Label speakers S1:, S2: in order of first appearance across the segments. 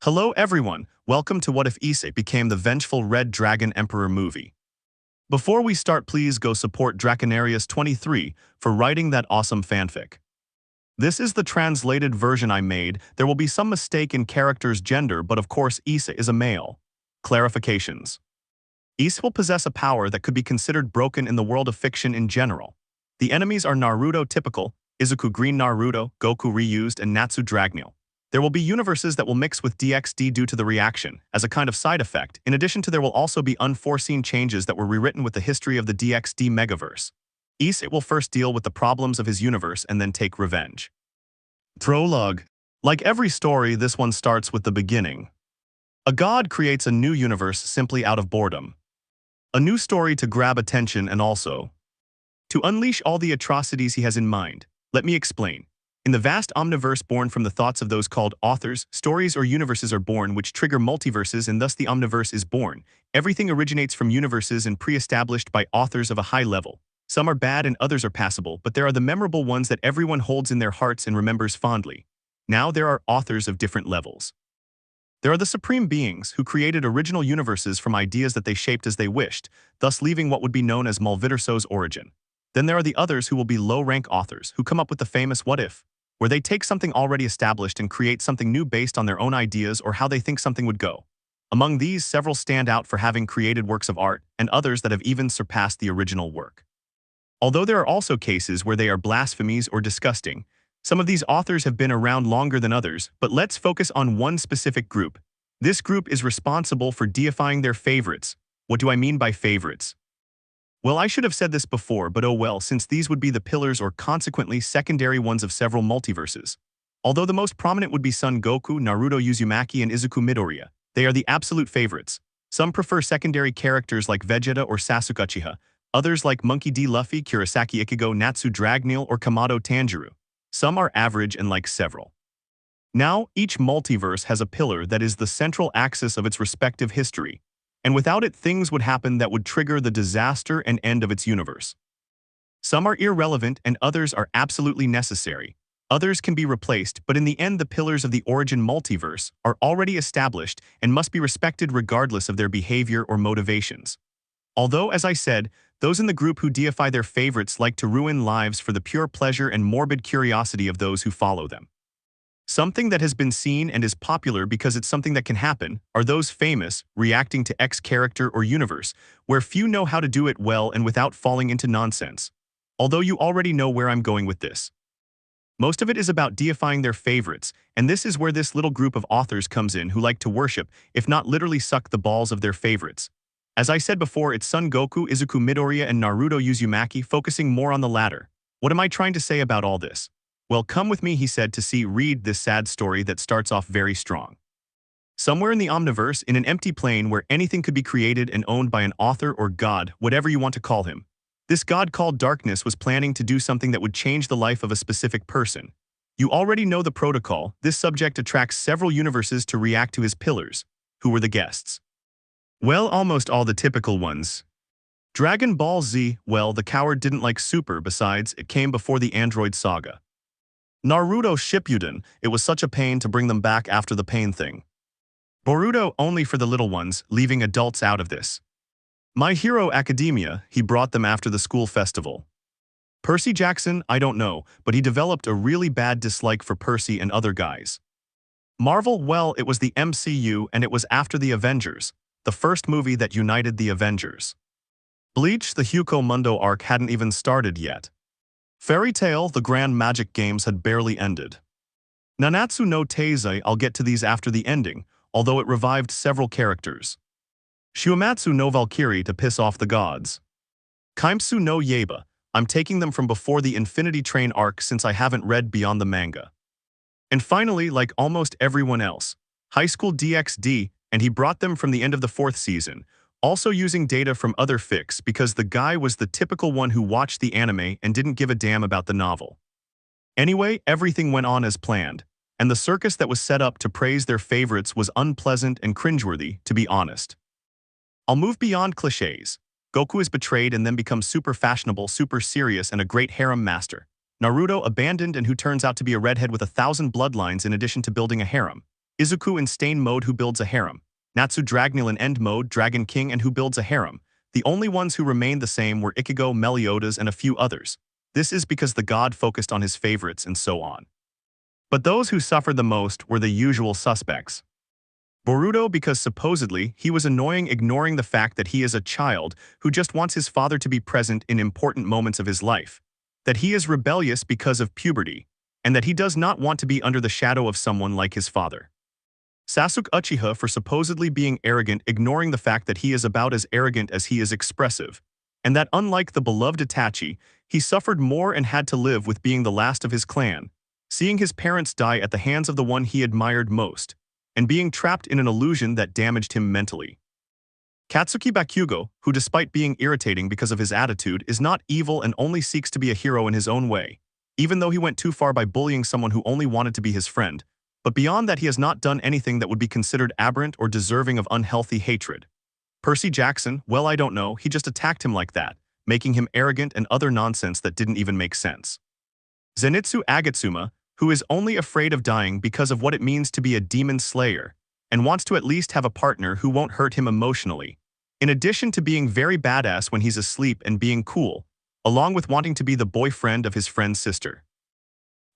S1: Hello everyone, welcome to What If Issei Became the Vengeful Red Dragon Emperor movie. Before we start, please go support Draconarius23 for writing that awesome fanfic. This is the translated version I made. There will be some mistake in character's gender, but of course Issei is a male. Clarifications. Issei will possess a power that could be considered broken in the world of fiction in general. The enemies are Naruto typical, Izuku Green Naruto, Goku reused, and Natsu Dragneel. There will be universes that will mix with DxD due to the reaction, as a kind of side effect. In addition to there will also be unforeseen changes that were rewritten with the history of the DxD megaverse. Issei will first deal with the problems of his universe and then take revenge. Prologue. Like every story, this one starts with the beginning. A god creates a new universe simply out of boredom. A new story to grab attention and also to unleash all the atrocities he has in mind. Let me explain. In the vast omniverse born from the thoughts of those called authors, stories or universes are born which trigger multiverses, and thus the omniverse is born. Everything originates from universes and pre-established by authors of a high level. Some are bad and others are passable, but there are the memorable ones that everyone holds in their hearts and remembers fondly. Now there are authors of different levels. There are the supreme beings who created original universes from ideas that they shaped as they wished, thus leaving what would be known as Multiverso's origin. Then there are the others who will be low-rank authors who come up with the famous what if, where they take something already established and create something new based on their own ideas or how they think something would go. Among these, several stand out for having created works of art, and others that have even surpassed the original work. Although there are also cases where they are blasphemies or disgusting, some of these authors have been around longer than others, but let's focus on one specific group. This group is responsible for deifying their favorites. What do I mean by favorites? Well, I should have said this before, but oh well, since these would be the pillars or consequently secondary ones of several multiverses. Although the most prominent would be Son Goku, Naruto Uzumaki, and Izuku Midoriya, they are the absolute favorites. Some prefer secondary characters like Vegeta or Sasuke Uchiha, others like Monkey D. Luffy, Kurosaki Ichigo, Natsu Dragneel, or Kamado Tanjiro. Some are average and like several. Now, each multiverse has a pillar that is the central axis of its respective history, and without it things would happen that would trigger the disaster and end of its universe. Some are irrelevant and others are absolutely necessary. Others can be replaced, but in the end the pillars of the origin multiverse are already established and must be respected regardless of their behavior or motivations. Although, as I said, those in the group who deify their favorites like to ruin lives for the pure pleasure and morbid curiosity of those who follow them. Something that has been seen and is popular because it's something that can happen are those famous, reacting to X character or universe, where few know how to do it well and without falling into nonsense. Although you already know where I'm going with this. Most of it is about deifying their favorites, and this is where this little group of authors comes in who like to worship, if not literally suck the balls of their favorites. As I said before, it's Son Goku, Izuku Midoriya, and Naruto Uzumaki, focusing more on the latter. What am I trying to say about all this? Well, come with me, he said, to read this sad story that starts off very strong. Somewhere in the Omniverse, in an empty plane where anything could be created and owned by an author or god, whatever you want to call him. This god called Darkness was planning to do something that would change the life of a specific person. You already know the protocol. This subject attracts several universes to react to his pillars. Who were the guests? Well, almost all the typical ones. Dragon Ball Z, well, the coward didn't like Super, besides, it came before the Android saga. Naruto Shippuden, it was such a pain to bring them back after the pain thing. Boruto only for the little ones, leaving adults out of this. My Hero Academia, he brought them after the school festival. Percy Jackson, I don't know, but he developed a really bad dislike for Percy and other guys. Marvel, well, it was the MCU and it was after the Avengers, the first movie that united the Avengers. Bleach, the Hugo Mundo arc hadn't even started yet. Fairy Tail, the Grand Magic Games had barely ended. Nanatsu no Taizai, I'll get to these after the ending, although it revived several characters. Shuematsu no Valkyrie to piss off the gods. Kimetsu no Yaiba, I'm taking them from before the Infinity Train arc since I haven't read beyond the manga. And finally, like almost everyone else, High School DxD, and he brought them from the end of the 4th season, also using data from other fics because the guy was the typical one who watched the anime and didn't give a damn about the novel. Anyway, everything went on as planned, and the circus that was set up to praise their favorites was unpleasant and cringeworthy, to be honest. I'll move beyond cliches. Goku is betrayed and then becomes super fashionable, super serious, and a great harem master. Naruto abandoned and who turns out to be a redhead with 1,000 bloodlines in addition to building a harem. Izuku in Stain mode who builds a harem, Natsu Dragneel in End mode, Dragon King and who builds a harem. The only ones who remained the same were Ichigo, Meliodas, and a few others. This is because the god focused on his favorites and so on. But those who suffered the most were the usual suspects. Boruto because supposedly he was annoying, ignoring the fact that he is a child who just wants his father to be present in important moments of his life, that he is rebellious because of puberty, and that he does not want to be under the shadow of someone like his father. Sasuke Uchiha for supposedly being arrogant, ignoring the fact that he is about as arrogant as he is expressive, and that unlike the beloved Itachi, he suffered more and had to live with being the last of his clan, seeing his parents die at the hands of the one he admired most, and being trapped in an illusion that damaged him mentally. Katsuki Bakugo, who despite being irritating because of his attitude, is not evil and only seeks to be a hero in his own way, even though he went too far by bullying someone who only wanted to be his friend, but beyond that he has not done anything that would be considered aberrant or deserving of unhealthy hatred. Percy Jackson, well I don't know, he just attacked him like that, making him arrogant and other nonsense that didn't even make sense. Zenitsu Agatsuma, who is only afraid of dying because of what it means to be a demon slayer, and wants to at least have a partner who won't hurt him emotionally, in addition to being very badass when he's asleep and being cool, along with wanting to be the boyfriend of his friend's sister.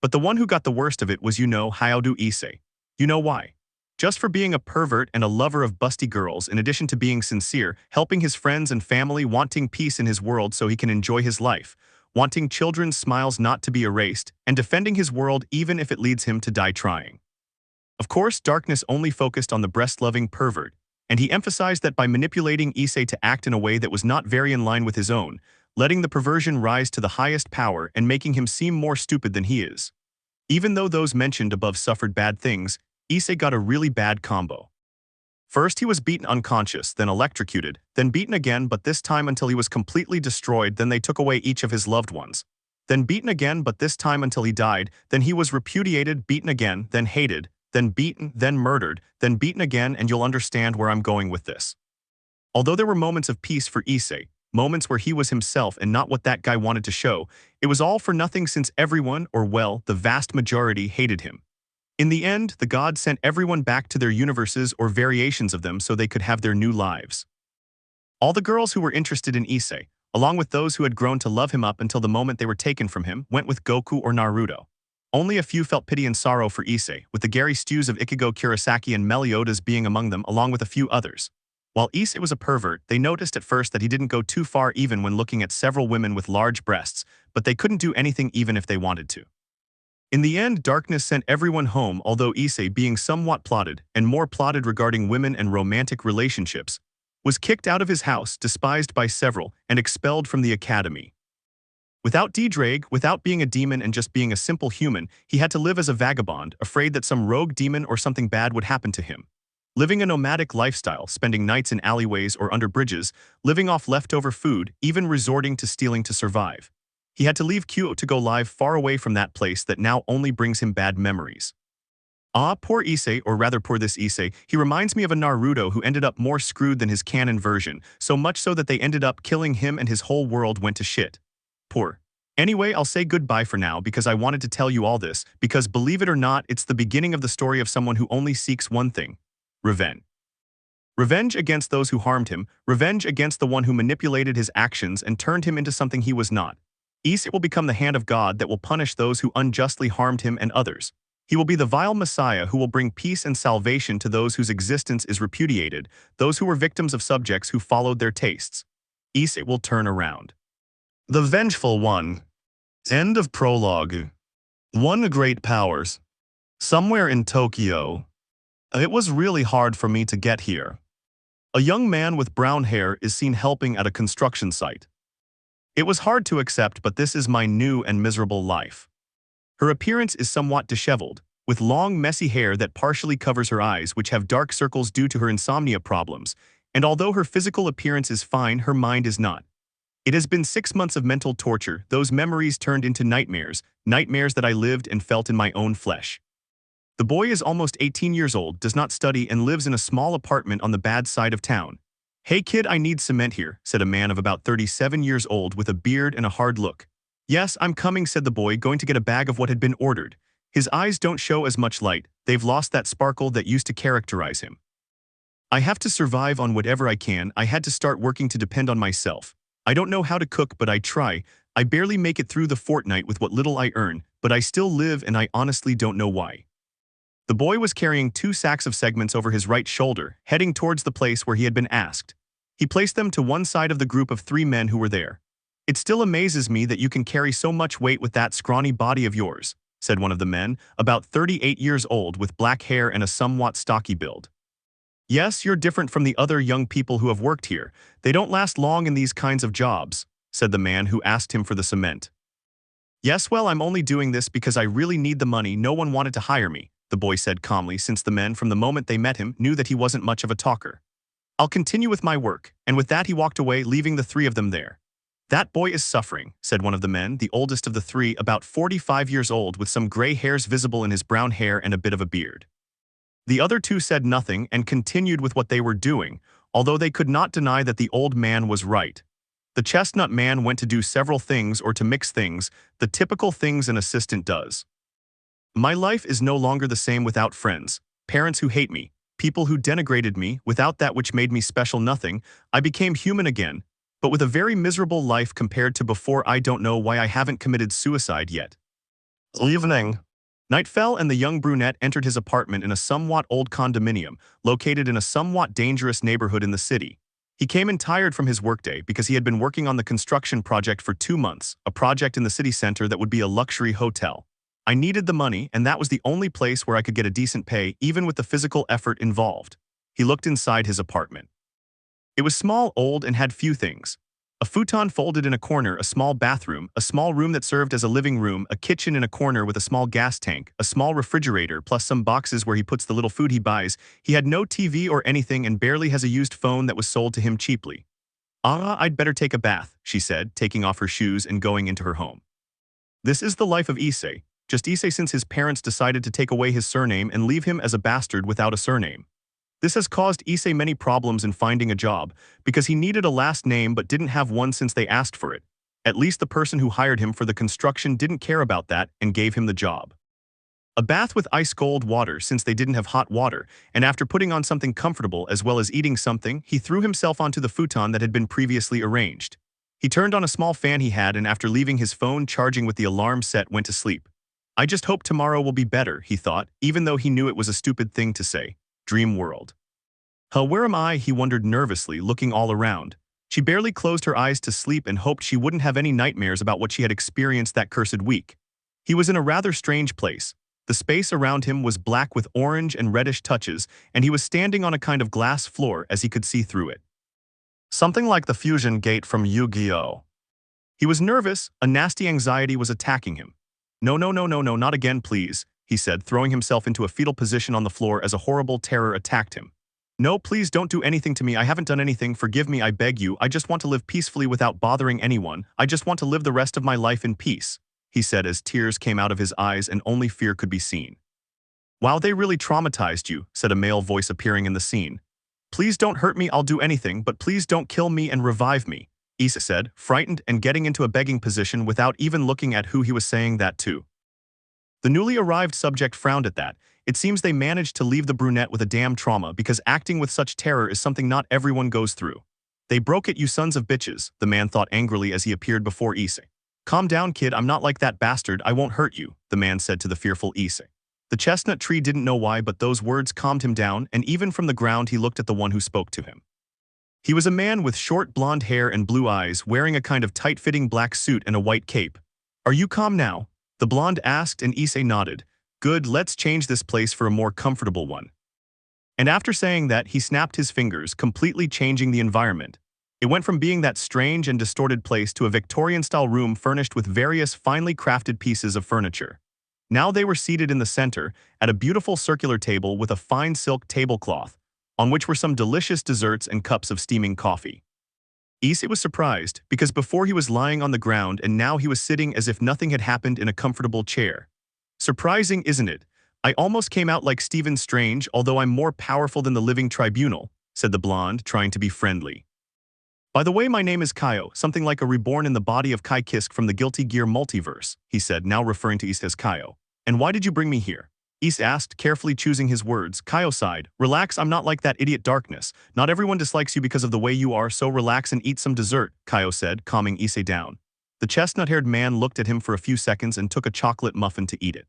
S1: But the one who got the worst of it was Hyodu Issei. You know why? Just for being a pervert and a lover of busty girls, in addition to being sincere, helping his friends and family, wanting peace in his world so he can enjoy his life, wanting children's smiles not to be erased, and defending his world even if it leads him to die trying. Of course, Darkness only focused on the breast-loving pervert, and he emphasized that by manipulating Issei to act in a way that was not very in line with his own, letting the perversion rise to the highest power and making him seem more stupid than he is. Even though those mentioned above suffered bad things, Issei got a really bad combo. First he was beaten unconscious, then electrocuted, then beaten again but this time until he was completely destroyed, then they took away each of his loved ones. Then beaten again but this time until he died, then he was repudiated, beaten again, then hated, then beaten, then murdered, then beaten again, and you'll understand where I'm going with this. Although there were moments of peace for Issei, moments where he was himself and not what that guy wanted to show, it was all for nothing since everyone, or well, the vast majority, hated him. In the end, the god sent everyone back to their universes or variations of them so they could have their new lives. All the girls who were interested in Issei, along with those who had grown to love him up until the moment they were taken from him, went with Goku or Naruto. Only a few felt pity and sorrow for Issei, with the Gary Stews of Ichigo, Kurosaki, and Meliodas being among them, along with a few others. While Issei was a pervert, they noticed at first that he didn't go too far even when looking at several women with large breasts, but they couldn't do anything even if they wanted to. In the end, Darkness sent everyone home, although Issei, being somewhat plotted, and more plotted regarding women and romantic relationships, was kicked out of his house, despised by several, and expelled from the academy. Without D-Drag, without being a demon and just being a simple human, he had to live as a vagabond, afraid that some rogue demon or something bad would happen to him. Living a nomadic lifestyle, spending nights in alleyways or under bridges, living off leftover food, even resorting to stealing to survive. He had to leave Kyoto to go live far away from that place that now only brings him bad memories. Ah, poor Issei, or rather poor this Issei, he reminds me of a Naruto who ended up more screwed than his canon version, so much so that they ended up killing him and his whole world went to shit. Poor. Anyway, I'll say goodbye for now because I wanted to tell you all this, because believe it or not, it's the beginning of the story of someone who only seeks one thing: revenge. Revenge against those who harmed him, revenge against the one who manipulated his actions and turned him into something he was not. Issei will become the hand of God that will punish those who unjustly harmed him and others. He will be the vile Messiah who will bring peace and salvation to those whose existence is repudiated, those who were victims of subjects who followed their tastes. Issei will turn around. The Vengeful One. End of prologue. One great powers. Somewhere in Tokyo. It was really hard for me to get here. A young man with brown hair is seen helping at a construction site. It was hard to accept, but this is my new and miserable life. Her appearance is somewhat disheveled, with long messy hair that partially covers her eyes, which have dark circles due to her insomnia problems, and although her physical appearance is fine, her mind is not. It has been 6 months of mental torture, those memories turned into nightmares, nightmares that I lived and felt in my own flesh. The boy is almost 18 years old, does not study, and lives in a small apartment on the bad side of town. "Hey kid, I need cement here," said a man of about 37 years old with a beard and a hard look. "Yes, I'm coming," said the boy, going to get a bag of what had been ordered. His eyes don't show as much light, they've lost that sparkle that used to characterize him. I have to survive on whatever I can, I had to start working to depend on myself. I don't know how to cook but I try, I barely make it through the fortnight with what little I earn, but I still live and I honestly don't know why. The boy was carrying 2 sacks of segments over his right shoulder, heading towards the place where he had been asked. He placed them to one side of the group of 3 men who were there. It still amazes me that you can carry so much weight with that scrawny body of yours, said one of the men, about 38 years old with black hair and a somewhat stocky build. Yes, you're different from the other young people who have worked here. They don't last long in these kinds of jobs, said the man who asked him for the cement. Yes, well, I'm only doing this because I really need the money. No one wanted to hire me, the boy said calmly, since the men from the moment they met him knew that he wasn't much of a talker. I'll continue with my work, and with that he walked away, leaving the 3 of them there. That boy is suffering, said one of the men, the oldest of the 3, about 45 years old with some gray hairs visible in his brown hair and a bit of a beard. The other 2 said nothing and continued with what they were doing, although they could not deny that the old man was right. The chestnut man went to do several things or to mix things, the typical things an assistant does. My life is no longer the same without friends, parents who hate me, people who denigrated me, without that which made me special nothing. I became human again, but with a very miserable life compared to before. I don't know why I haven't committed suicide yet. Evening. Night fell and the young brunette entered his apartment in a somewhat old condominium, located in a somewhat dangerous neighborhood in the city. He came in tired from his workday because he had been working on the construction project for 2 months, a project in the city center that would be a luxury hotel. I needed the money, and that was the only place where I could get a decent pay, even with the physical effort involved. He looked inside his apartment. It was small, old, and had few things. A futon folded in a corner, a small bathroom, a small room that served as a living room, a kitchen in a corner with a small gas tank, a small refrigerator, plus some boxes where he puts the little food he buys. He had no TV or anything and barely has a used phone that was sold to him cheaply. I'd better take a bath, she said, taking off her shoes and going into her home. This is the life of Issei, just Issei since his parents decided to take away his surname and leave him as a bastard without a surname. This has caused Issei many problems in finding a job, because he needed a last name but didn't have one since they asked for it. At least the person who hired him for the construction didn't care about that and gave him the job. A bath with ice-cold water since they didn't have hot water, and after putting on something comfortable as well as eating something, he threw himself onto the futon that had been previously arranged. He turned on a small fan he had and after leaving his phone charging with the alarm set went to sleep. I just hope tomorrow will be better, he thought, even though he knew it was a stupid thing to say. Dream world. Where am I? He wondered nervously, looking all around. She barely closed her eyes to sleep and hoped she wouldn't have any nightmares about what she had experienced that cursed week. He was in a rather strange place. The space around him was black with orange and reddish touches, and he was standing on a kind of glass floor as he could see through it. Something like the fusion gate from Yu-Gi-Oh! He was nervous, a nasty anxiety was attacking him. No, not again, please, he said, throwing himself into a fetal position on the floor as a horrible terror attacked him. No, please don't do anything to me. I haven't done anything. Forgive me, I beg you. I just want to live peacefully without bothering anyone. I just want to live the rest of my life in peace, he said as tears came out of his eyes and only fear could be seen. Wow, they really traumatized you, said a male voice appearing in the scene. Please don't hurt me, I'll do anything, but please don't kill me and revive me, Issei said, frightened and getting into a begging position without even looking at who he was saying that to. The newly arrived subject frowned at that. It seems they managed to leave the brunette with a damn trauma because acting with such terror is something not everyone goes through. They broke it, you sons of bitches, the man thought angrily as he appeared before Issei. Calm down, kid, I'm not like that bastard, I won't hurt you, the man said to the fearful Issei. The chestnut tree didn't know why, but those words calmed him down, and even from the ground he looked at the one who spoke to him. He was a man with short blonde hair and blue eyes, wearing a kind of tight-fitting black suit and a white cape. Are you calm now? The blonde asked, and Issei nodded. Good, let's change this place for a more comfortable one. And after saying that, he snapped his fingers, completely changing the environment. It went from being that strange and distorted place to a Victorian-style room furnished with various finely crafted pieces of furniture. Now they were seated in the center, at a beautiful circular table with a fine silk tablecloth, on which were some delicious desserts and cups of steaming coffee. Issei was surprised, because before he was lying on the ground and now he was sitting as if nothing had happened in a comfortable chair. Surprising, isn't it? I almost came out like Stephen Strange, although I'm more powerful than the living tribunal, said the blonde, trying to be friendly. By the way, my name is Kaio, something like a reborn in the body of Kai Kisk from the Guilty Gear multiverse, he said, now referring to Issei as Kaio. And why did you bring me here? Issei asked, carefully choosing his words. Kaio sighed. Relax, I'm not like that idiot Darkness. Not everyone dislikes you because of the way you are, so relax and eat some dessert, Kaio said, calming Issei down. The chestnut-haired man looked at him for a few seconds and took a chocolate muffin to eat it.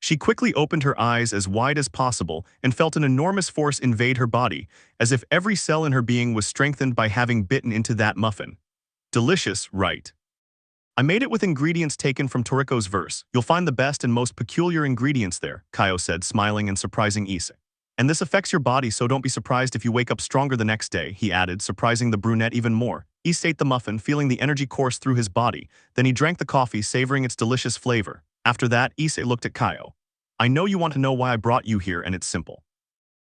S1: She quickly opened her eyes as wide as possible and felt an enormous force invade her body, as if every cell in her being was strengthened by having bitten into that muffin. Delicious, right? I made it with ingredients taken from Toriko's verse. You'll find the best and most peculiar ingredients there, Kaio said, smiling and surprising Issei. And this affects your body, so don't be surprised if you wake up stronger the next day, he added, surprising the brunette even more. Issei ate the muffin, feeling the energy course through his body. Then he drank the coffee, savoring its delicious flavor. After that, Issei looked at Kaio. I know you want to know why I brought you here, and it's simple.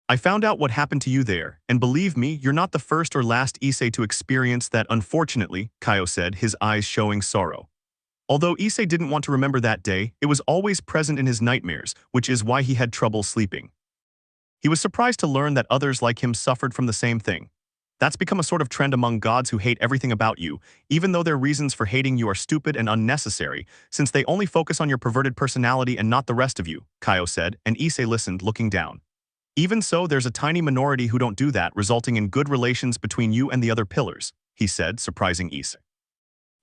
S1: I found out what happened to you there, and believe me, you're not the first or last Issei to experience that, unfortunately, Kaio said, his eyes showing sorrow. Although Issei didn't want to remember that day, it was always present in his nightmares, which is why he had trouble sleeping. He was surprised to learn that others like him suffered from the same thing. That's become a sort of trend among gods who hate everything about you, even though their reasons for hating you are stupid and unnecessary, since they only focus on your perverted personality and not the rest of you, Kaio said, and Issei listened, looking down. Even so, there's a tiny minority who don't do that, resulting in good relations between you and the other pillars, he said, surprising Issei.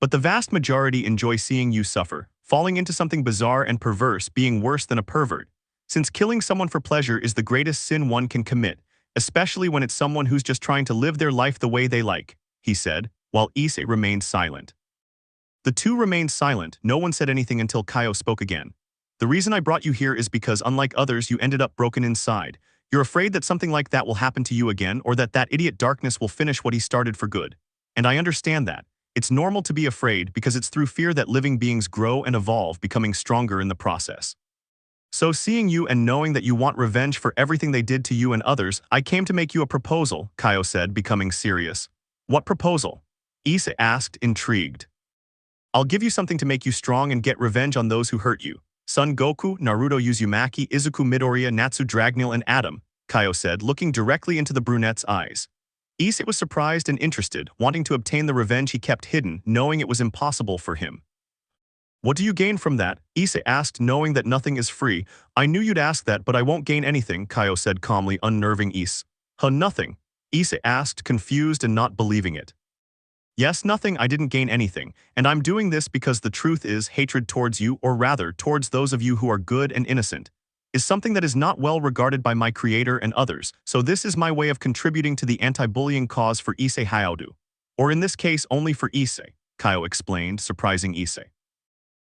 S1: But the vast majority enjoy seeing you suffer, falling into something bizarre and perverse, being worse than a pervert. Since killing someone for pleasure is the greatest sin one can commit, especially when it's someone who's just trying to live their life the way they like, he said, while Issei remained silent. The two remained silent, no one said anything until Kaio spoke again. The reason I brought you here is because, unlike others, you ended up broken inside. You're afraid that something like that will happen to you again, or that idiot Darkness will finish what he started for good. And I understand that. It's normal to be afraid because it's through fear that living beings grow and evolve, becoming stronger in the process. So seeing you and knowing that you want revenge for everything they did to you and others, I came to make you a proposal, Kaio said, becoming serious. What proposal? Issei asked, intrigued. I'll give you something to make you strong and get revenge on those who hurt you. Son Goku, Naruto Uzumaki, Izuku Midoriya, Natsu Dragneel and Adam, Kaio said, looking directly into the brunette's eyes. Issei was surprised and interested, wanting to obtain the revenge he kept hidden, knowing it was impossible for him. What do you gain from that? Issei asked, knowing that nothing is free. I knew you'd ask that, but I won't gain anything, Kaio said calmly, unnerving Issei. Huh, nothing? Issei asked, confused and not believing it. Yes, nothing, I didn't gain anything, and I'm doing this because the truth is hatred towards you, or rather, towards those of you who are good and innocent, is something that is not well regarded by my creator and others, so this is my way of contributing to the anti-bullying cause for Issei Hayaudu. Or in this case, only for Issei, Kaio explained, surprising Issei.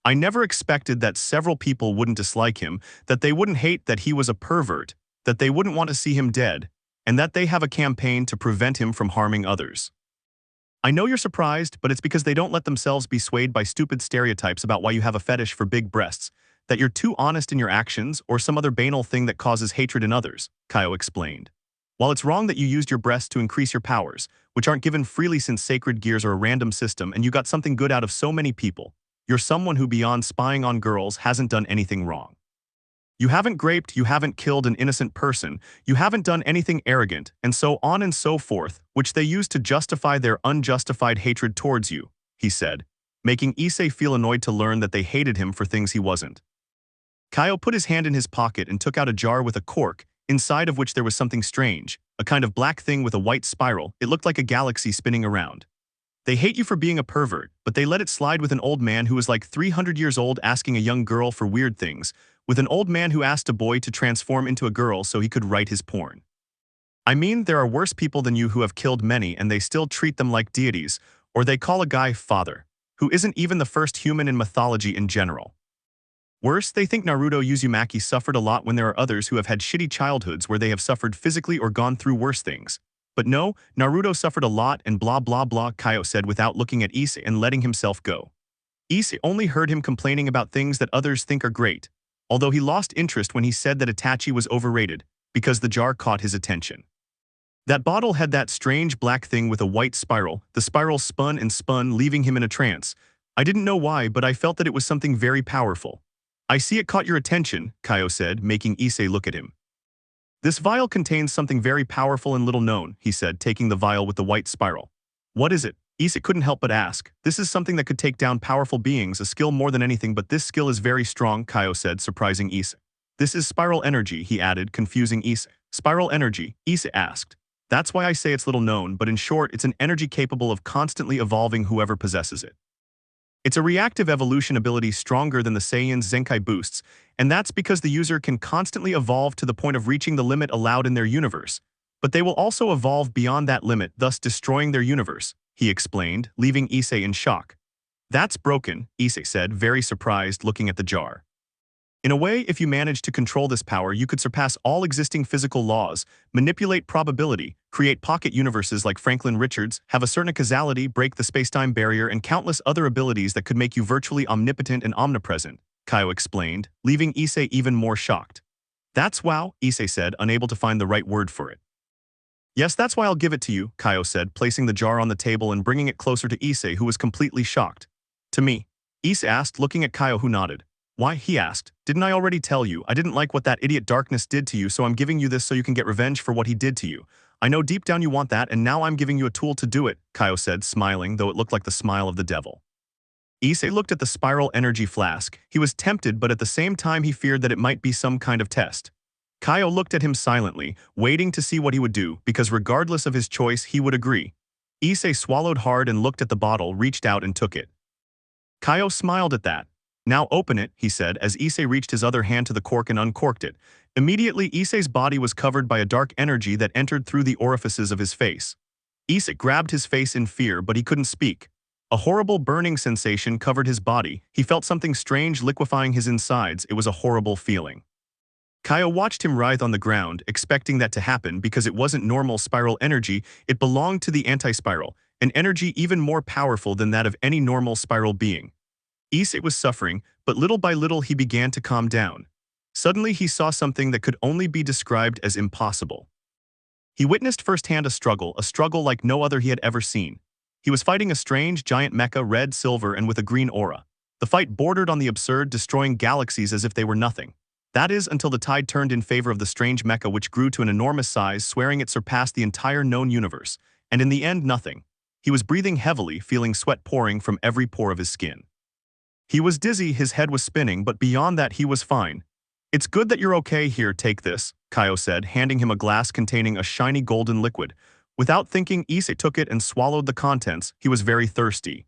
S1: I never expected that several people wouldn't dislike him, that they wouldn't hate that he was a pervert, that they wouldn't want to see him dead, and that they have a campaign to prevent him from harming others. I know you're surprised, but it's because they don't let themselves be swayed by stupid stereotypes about why you have a fetish for big breasts, that you're too honest in your actions, or some other banal thing that causes hatred in others, Kaio explained. While it's wrong that you used your breasts to increase your powers, which aren't given freely since sacred gears are a random system and you got something good out of so many people, you're someone who beyond spying on girls hasn't done anything wrong. You haven't raped, you haven't killed an innocent person, you haven't done anything arrogant, and so on and so forth, which they use to justify their unjustified hatred towards you, he said, making Issei feel annoyed to learn that they hated him for things he wasn't. Kaio put his hand in his pocket and took out a jar with a cork, inside of which there was something strange, a kind of black thing with a white spiral. It looked like a galaxy spinning around. They hate you for being a pervert, but they let it slide with an old man who was like 300 years old asking a young girl for weird things, with an old man who asked a boy to transform into a girl so he could write his porn. I mean, there are worse people than you who have killed many and they still treat them like deities, or they call a guy father, who isn't even the first human in mythology in general. Worse, they think Naruto Uzumaki suffered a lot when there are others who have had shitty childhoods where they have suffered physically or gone through worse things. But no, Naruto suffered a lot and blah blah blah, Kaio said without looking at Issei and letting himself go. Issei only heard him complaining about things that others think are great, although he lost interest when he said that Itachi was overrated, because the jar caught his attention. That bottle had that strange black thing with a white spiral. The spiral spun and spun, leaving him in a trance. I didn't know why, but I felt that it was something very powerful. I see it caught your attention, Kaio said, making Issei look at him. This vial contains something very powerful and little known, he said, taking the vial with the white spiral. What is it? Issei couldn't help but ask. This is something that could take down powerful beings, a skill more than anything, but this skill is very strong, Kaio said, surprising Issei. This is spiral energy, he added, confusing Issei. Spiral energy, Issei asked. That's why I say it's little known, but in short, it's an energy capable of constantly evolving whoever possesses it. It's a reactive evolution ability stronger than the Saiyan's Zenkai boosts, and that's because the user can constantly evolve to the point of reaching the limit allowed in their universe. But they will also evolve beyond that limit, thus destroying their universe, he explained, leaving Issei in shock. That's broken, Issei said, very surprised, looking at the jar. In a way, if you manage to control this power, you could surpass all existing physical laws, manipulate probability, create pocket universes like Franklin Richards, have a certain causality, break the spacetime barrier, and countless other abilities that could make you virtually omnipotent and omnipresent, Kaio explained, leaving Issei even more shocked. That's wow, Issei said, unable to find the right word for it. Yes, that's why I'll give it to you, Kaio said, placing the jar on the table and bringing it closer to Issei, who was completely shocked. To me, Issei asked, looking at Kaio, who nodded. Why, he asked, didn't I already tell you? I didn't like what that idiot Darkness did to you, so I'm giving you this so you can get revenge for what he did to you. I know deep down you want that, and now I'm giving you a tool to do it, Kaio said, smiling, though it looked like the smile of the devil. Issei looked at the spiral energy flask. He was tempted, but at the same time he feared that it might be some kind of test. Kaio looked at him silently, waiting to see what he would do, because regardless of his choice, he would agree. Issei swallowed hard and looked at the bottle, reached out and took it. Kaio smiled at that. Now open it, he said, as Issei reached his other hand to the cork and uncorked it. Immediately, Issei's body was covered by a dark energy that entered through the orifices of his face. Issei grabbed his face in fear, but he couldn't speak. A horrible burning sensation covered his body. He felt something strange liquefying his insides. It was a horrible feeling. Kaio watched him writhe on the ground, expecting that to happen because it wasn't normal spiral energy, it belonged to the anti-spiral, an energy even more powerful than that of any normal spiral being. Issei was suffering, but little by little he began to calm down. Suddenly he saw something that could only be described as impossible. He witnessed firsthand a struggle like no other he had ever seen. He was fighting a strange giant mecha, red, silver, and with a green aura. The fight bordered on the absurd, destroying galaxies as if they were nothing. That is, until the tide turned in favor of the strange mecha, which grew to an enormous size, swearing it surpassed the entire known universe. And in the end, nothing. He was breathing heavily, feeling sweat pouring from every pore of his skin. He was dizzy, his head was spinning, but beyond that he was fine. It's good that you're okay here, take this, Kaio said, handing him a glass containing a shiny golden liquid. Without thinking, Issei took it and swallowed the contents. He was very thirsty.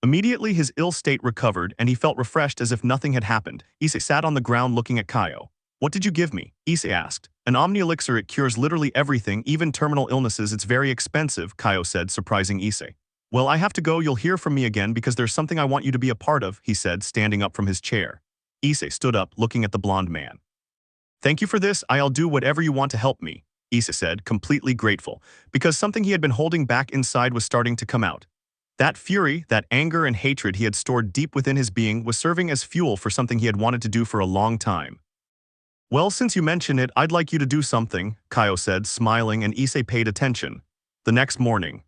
S1: Immediately his ill state recovered and he felt refreshed as if nothing had happened. Issei sat on the ground looking at Kaio. What did you give me? Issei asked. An omni elixir, it cures literally everything, even terminal illnesses. It's very expensive, Kaio said, surprising Issei. Well, I have to go, you'll hear from me again because there's something I want you to be a part of, he said, standing up from his chair. Issei stood up, looking at the blonde man. Thank you for this, I'll do whatever you want to help me, Issei said, completely grateful, because something he had been holding back inside was starting to come out. That fury, that anger and hatred he had stored deep within his being was serving as fuel for something he had wanted to do for a long time. Well, since you mention it, I'd like you to do something, Kaio said, smiling, and Issei paid attention. The next morning,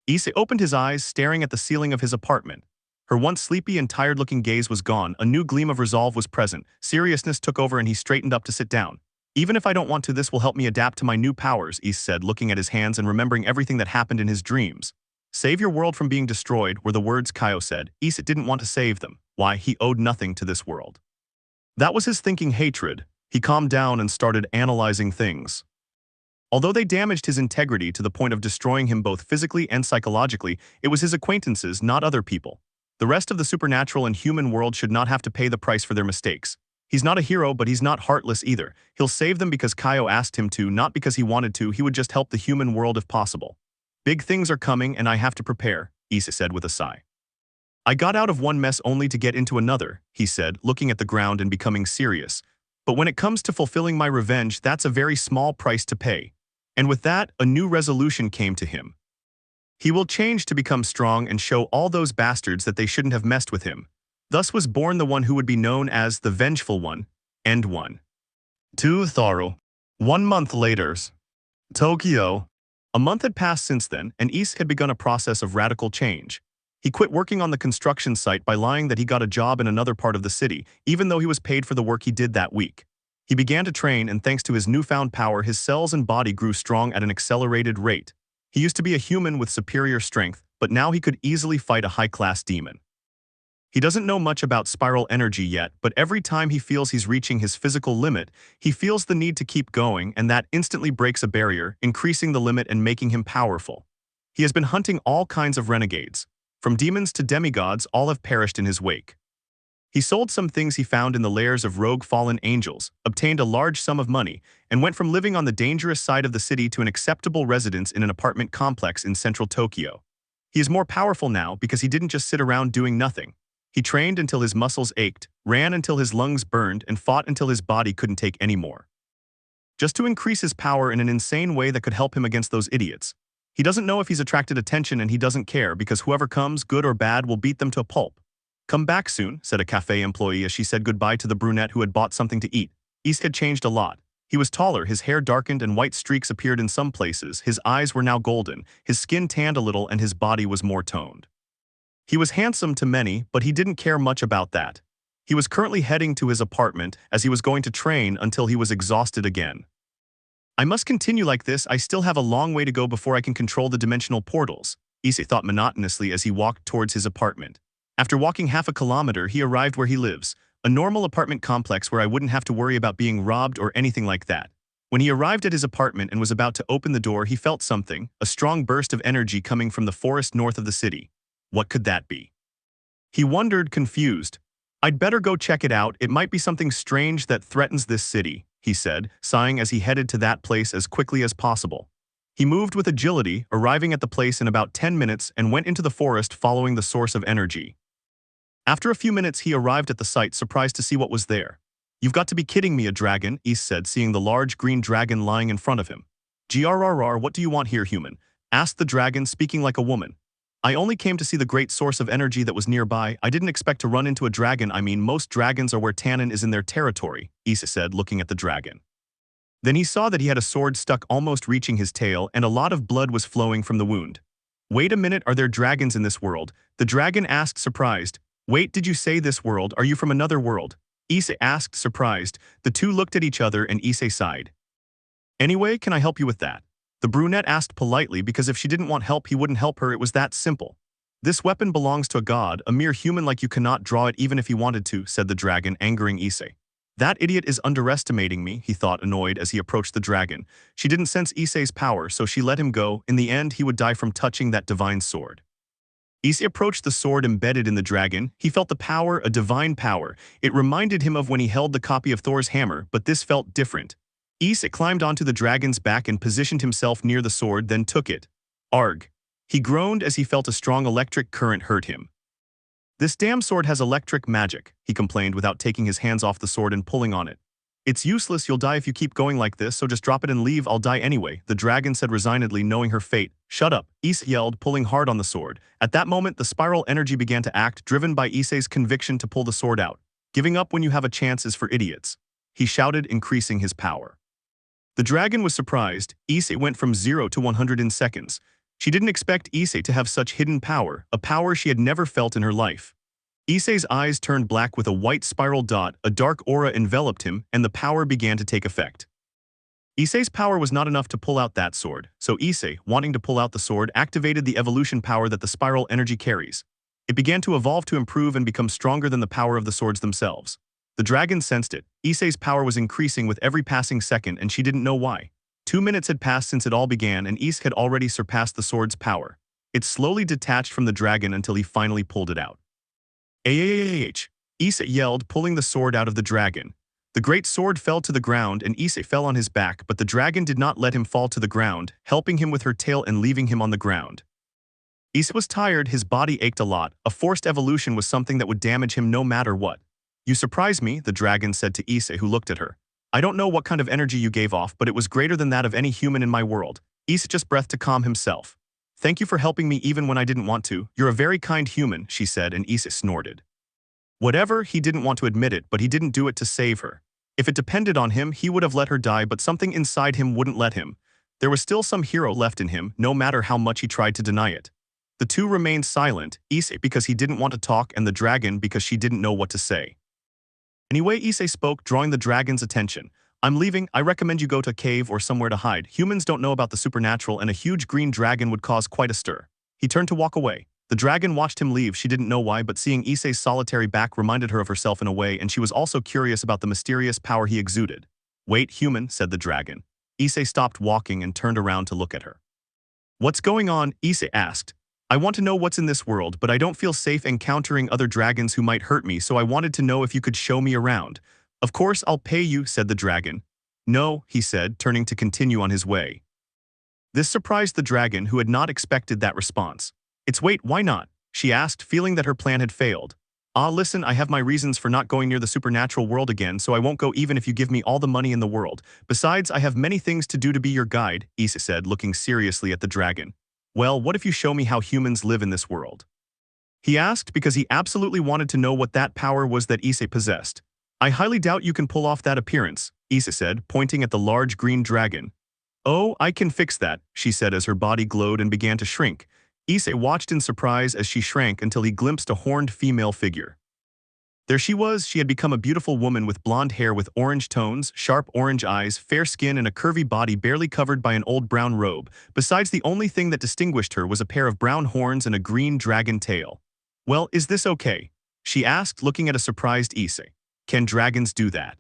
S1: Issei opened his eyes, staring at the ceiling of his apartment. Her once sleepy and tired-looking gaze was gone, a new gleam of resolve was present, seriousness took over and he straightened up to sit down. Even if I don't want to, this will help me adapt to my new powers, Issei said, looking at his hands and remembering everything that happened in his dreams. Save your world from being destroyed, were the words Kaio said. Issei didn't want to save them. Why, he owed nothing to this world. That was his thinking hatred. He calmed down and started analyzing things. Although they damaged his integrity to the point of destroying him both physically and psychologically, it was his acquaintances, not other people. The rest of the supernatural and human world should not have to pay the price for their mistakes. He's not a hero, but he's not heartless either. He'll save them because Kaio asked him to, not because he wanted to. He would just help the human world if possible. Big things are coming and I have to prepare, Issei said with a sigh. I got out of one mess only to get into another, he said, looking at the ground and becoming serious. But when it comes to fulfilling my revenge, that's a very small price to pay. And with that, a new resolution came to him. He will change to become strong and show all those bastards that they shouldn't have messed with him. Thus was born the one who would be known as the Vengeful One. End 1. 2 Thorough. 1 month later. Tokyo. A month had passed since then, and Issei had begun a process of radical change. He quit working on the construction site by lying that he got a job in another part of the city, even though he was paid for the work he did that week. He began to train, and thanks to his newfound power, his cells and body grew strong at an accelerated rate. He used to be a human with superior strength, but now he could easily fight a high-class demon. He doesn't know much about spiral energy yet, but every time he feels he's reaching his physical limit, he feels the need to keep going, and that instantly breaks a barrier, increasing the limit and making him powerful. He has been hunting all kinds of renegades. From demons to demigods, all have perished in his wake. He sold some things he found in the lairs of rogue fallen angels, obtained a large sum of money, and went from living on the dangerous side of the city to an acceptable residence in an apartment complex in central Tokyo. He is more powerful now because he didn't just sit around doing nothing. He trained until his muscles ached, ran until his lungs burned, and fought until his body couldn't take any more. Just to increase his power in an insane way that could help him against those idiots. He doesn't know if he's attracted attention, and he doesn't care because whoever comes, good or bad, will beat them to a pulp. "Come back soon," said a cafe employee as she said goodbye to the brunette who had bought something to eat. Issei had changed a lot. He was taller, his hair darkened and white streaks appeared in some places, his eyes were now golden, his skin tanned a little and his body was more toned. He was handsome to many, but he didn't care much about that. He was currently heading to his apartment as he was going to train until he was exhausted again. "I must continue like this, I still have a long way to go before I can control the dimensional portals," Issei thought monotonously as he walked towards his apartment. After walking half a kilometer, he arrived where he lives, a normal apartment complex where I wouldn't have to worry about being robbed or anything like that. When he arrived at his apartment and was about to open the door, he felt something, a strong burst of energy coming from the forest north of the city. What could that be? He wondered, confused. "I'd better go check it out, it might be something strange that threatens this city," he said, sighing as he headed to that place as quickly as possible. He moved with agility, arriving at the place in about 10 minutes and went into the forest following the source of energy. After a few minutes he arrived at the site, surprised to see what was there. "You've got to be kidding me, a dragon," Issei said, seeing the large green dragon lying in front of him. "Grrr, what do you want here, human?" asked the dragon, speaking like a woman. "I only came to see the great source of energy that was nearby. I didn't expect to run into a dragon. I mean, most dragons are where Tannin is in their territory," Issei said, looking at the dragon. Then he saw that he had a sword stuck almost reaching his tail and a lot of blood was flowing from the wound. "Wait a minute, are there dragons in this world?" the dragon asked, surprised. "Wait, did you say this world? Are you from another world?" Issei asked, surprised. The two looked at each other and Issei sighed. "Anyway, can I help you with that?" the brunette asked politely, because if she didn't want help he wouldn't help her, it was that simple. "This weapon belongs to a god, a mere human like you cannot draw it even if he wanted to," said the dragon, angering Issei. "That idiot is underestimating me," he thought, annoyed as he approached the dragon. She didn't sense Issei's power, so she let him go. In the end, he would die from touching that divine sword. Issei approached the sword embedded in the dragon. He felt the power, a divine power. It reminded him of when he held the copy of Thor's hammer, but this felt different. Issei climbed onto the dragon's back and positioned himself near the sword, then took it. Arg! He groaned as he felt a strong electric current hurt him. "This damn sword has electric magic," he complained without taking his hands off the sword and pulling on it. "It's useless, you'll die if you keep going like this, so just drop it and leave. I'll die anyway," the dragon said resignedly, knowing her fate. "Shut up," Issei yelled, pulling hard on the sword. At that moment, the spiral energy began to act, driven by Issei's conviction to pull the sword out. "Giving up when you have a chance is for idiots," he shouted, increasing his power. The dragon was surprised. Issei went from 0 to 100 in seconds. She didn't expect Issei to have such hidden power, a power she had never felt in her life. Issei's eyes turned black with a white spiral dot, a dark aura enveloped him, and the power began to take effect. Issei's power was not enough to pull out that sword, so Issei, wanting to pull out the sword, activated the evolution power that the spiral energy carries. It began to evolve to improve and become stronger than the power of the swords themselves. The dragon sensed it. Issei's power was increasing with every passing second, and she didn't know why. 2 minutes had passed since it all began, and Issei had already surpassed the sword's power. It slowly detached from the dragon until he finally pulled it out. "Ah!" Issei yelled, pulling the sword out of the dragon. The great sword fell to the ground, and Issei fell on his back, but the dragon did not let him fall to the ground, helping him with her tail and leaving him on the ground. Issei was tired, his body ached a lot. A forced evolution was something that would damage him no matter what. "You surprise me," the dragon said to Issei, who looked at her. "I don't know what kind of energy you gave off, but it was greater than that of any human in my world." Issei just breathed to calm himself. "Thank you for helping me even when I didn't want to. You're a very kind human," she said, and Issei snorted. Whatever, he didn't want to admit it, but he didn't do it to save her. If it depended on him, he would have let her die, but something inside him wouldn't let him. There was still some hero left in him, no matter how much he tried to deny it. The two remained silent, Issei because he didn't want to talk and the dragon because she didn't know what to say. Anyway, Issei spoke, drawing the dragon's attention. "I'm leaving. I recommend you go to a cave or somewhere to hide. Humans don't know about the supernatural, and a huge green dragon would cause quite a stir." He turned to walk away. The dragon watched him leave. She didn't know why, but seeing Issei's solitary back reminded her of herself in a way, and she was also curious about the mysterious power he exuded. "Wait, human," said the dragon. Issei stopped walking and turned around to look at her. "What's going on?" Issei asked. "I want to know what's in this world, but I don't feel safe encountering other dragons who might hurt me, so I wanted to know if you could show me around." "Of course I'll pay you," said the dragon. "No," he said, turning to continue on his way. This surprised the dragon, who had not expected that response. Wait, why not?" she asked, feeling that her plan had failed. Listen, I have my reasons for not going near the supernatural world again, so I won't go even if you give me all the money in the world. Besides, I have many things to do to be your guide," Issei said, looking seriously at the dragon. "Well, what if you show me how humans live in this world?" He asked because he absolutely wanted to know what that power was that Issei possessed. "I highly doubt you can pull off that appearance," Issei said, pointing at the large green dragon. "Oh, I can fix that," she said as her body glowed and began to shrink. Issei watched in surprise as she shrank until he glimpsed a horned female figure. There she was. She had become a beautiful woman with blonde hair with orange tones, sharp orange eyes, fair skin, and a curvy body barely covered by an old brown robe. Besides, the only thing that distinguished her was a pair of brown horns and a green dragon tail. "Well, is this okay?" she asked, looking at a surprised Issei. "Can dragons do that?"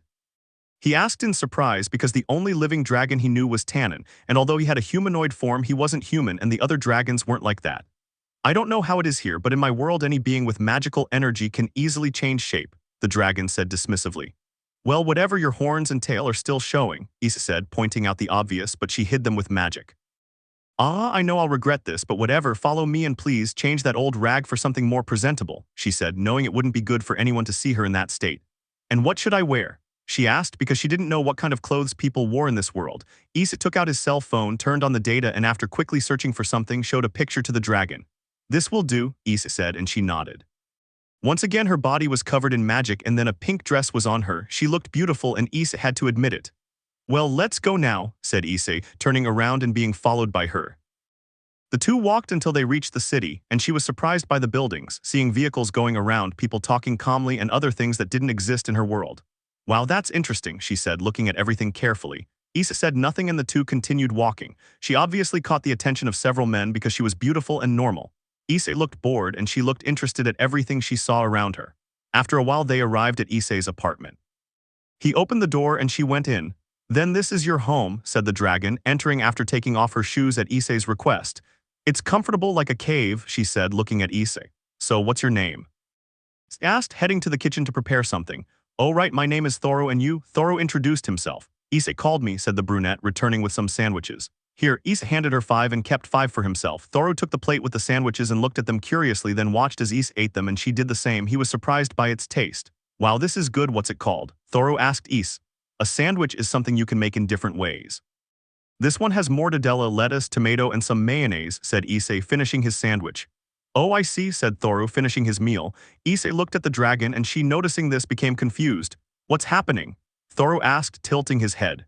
S1: He asked in surprise because the only living dragon he knew was Tannen, and although he had a humanoid form, he wasn't human and the other dragons weren't like that. "I don't know how it is here, but in my world any being with magical energy can easily change shape," the dragon said dismissively. "Well, whatever, your horns and tail are still showing," Issei said, pointing out the obvious, but she hid them with magic. I know I'll regret this, but whatever, follow me and please change that old rag for something more presentable," she said, knowing it wouldn't be good for anyone to see her in that state. "And what should I wear?" she asked because she didn't know what kind of clothes people wore in this world. Issei took out his cell phone, turned on the data, and after quickly searching for something, showed a picture to the dragon. "This will do," Issei said, and she nodded. Once again, her body was covered in magic, and then a pink dress was on her. She looked beautiful, and Issei had to admit it. "Well, let's go now," said Issei, turning around and being followed by her. The two walked until they reached the city, and she was surprised by the buildings, seeing vehicles going around, people talking calmly, and other things that didn't exist in her world. "Wow, that's interesting," she said, looking at everything carefully. Issei said nothing and the two continued walking. She obviously caught the attention of several men because she was beautiful and normal. Issei looked bored and she looked interested at everything she saw around her. After a while they arrived at Issei's apartment. He opened the door and she went in. "Then this is your home," said the dragon, entering after taking off her shoes at Issei's request. "It's comfortable like a cave," she said, looking at Issei. "So what's your name?" He asked, heading to the kitchen to prepare something. "Oh right, my name is Thoro, and you?" Thoro introduced himself. "Issei called me," said the brunette, returning with some sandwiches. "Here," Issei handed her 5 and kept 5 for himself. Thoro took the plate with the sandwiches and looked at them curiously, then watched as Issei ate them and she did the same. He was surprised by its taste. "Wow, this is good. What's it called?" Thoro asked Issei. "A sandwich is something you can make in different ways. This one has mortadella, lettuce, tomato, and some mayonnaise," said Issei, finishing his sandwich. "Oh, I see," said Thoro, finishing his meal. Issei looked at the dragon and she, noticing this, became confused. "What's happening?" Thoro asked, tilting his head.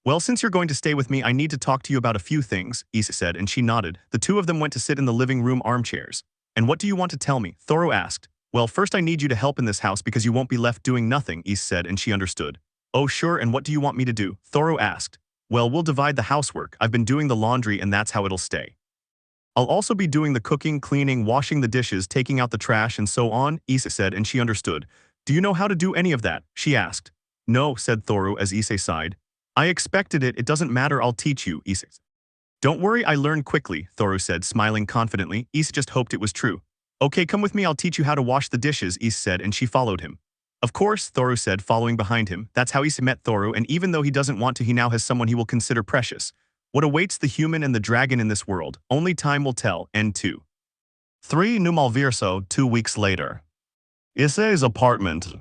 S1: "Well, since you're going to stay with me, I need to talk to you about a few things," Issei said, and she nodded. The two of them went to sit in the living room armchairs. "And what do you want to tell me?" Thoro asked. "Well, first I need you to help in this house because you won't be left doing nothing," Issei said, and she understood. "Oh, sure, and what do you want me to do?" Thoro asked. "Well, we'll divide the housework. I've been doing the laundry and that's how it'll stay. I'll also be doing the cooking, cleaning, washing the dishes, taking out the trash, and so on," Issei said, and she understood. "Do you know how to do any of that?" she asked. "No," said Thoro as Issei sighed. "I expected it. It doesn't matter. I'll teach you," Issei said. "Don't worry, I learn quickly," Thoro said, smiling confidently. Issei just hoped it was true. "Okay, come with me. I'll teach you how to wash the dishes," Issei said, and she followed him. "Of course," Thoro said, following behind him. That's how Issei met Thoro, and even though he doesn't want to, he now has someone he will consider precious. What awaits the human and the dragon in this world, only time will tell. End 2. 3 Numalverso, 2 weeks later. Issei's apartment.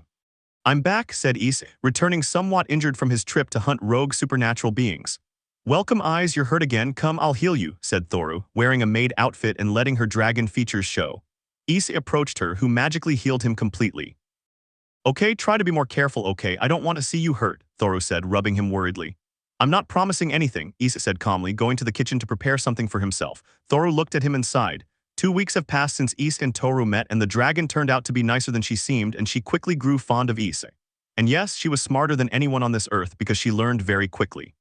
S1: "I'm back," said Issei, returning somewhat injured from his trip to hunt rogue supernatural beings. "Welcome, eyes, you're hurt again. Come, I'll heal you," said Thoro, wearing a maid outfit and letting her dragon features show. Issei approached her, who magically healed him completely. "Okay, try to be more careful, okay? I don't want to see you hurt," Thoro said, rubbing him worriedly. "I'm not promising anything," Issei said calmly, going to the kitchen to prepare something for himself. Thoro looked at him and sighed. 2 weeks have passed since Issei and Thoro met, and the dragon turned out to be nicer than she seemed, and she quickly grew fond of Issei. And yes, she was smarter than anyone on this earth because she learned very quickly.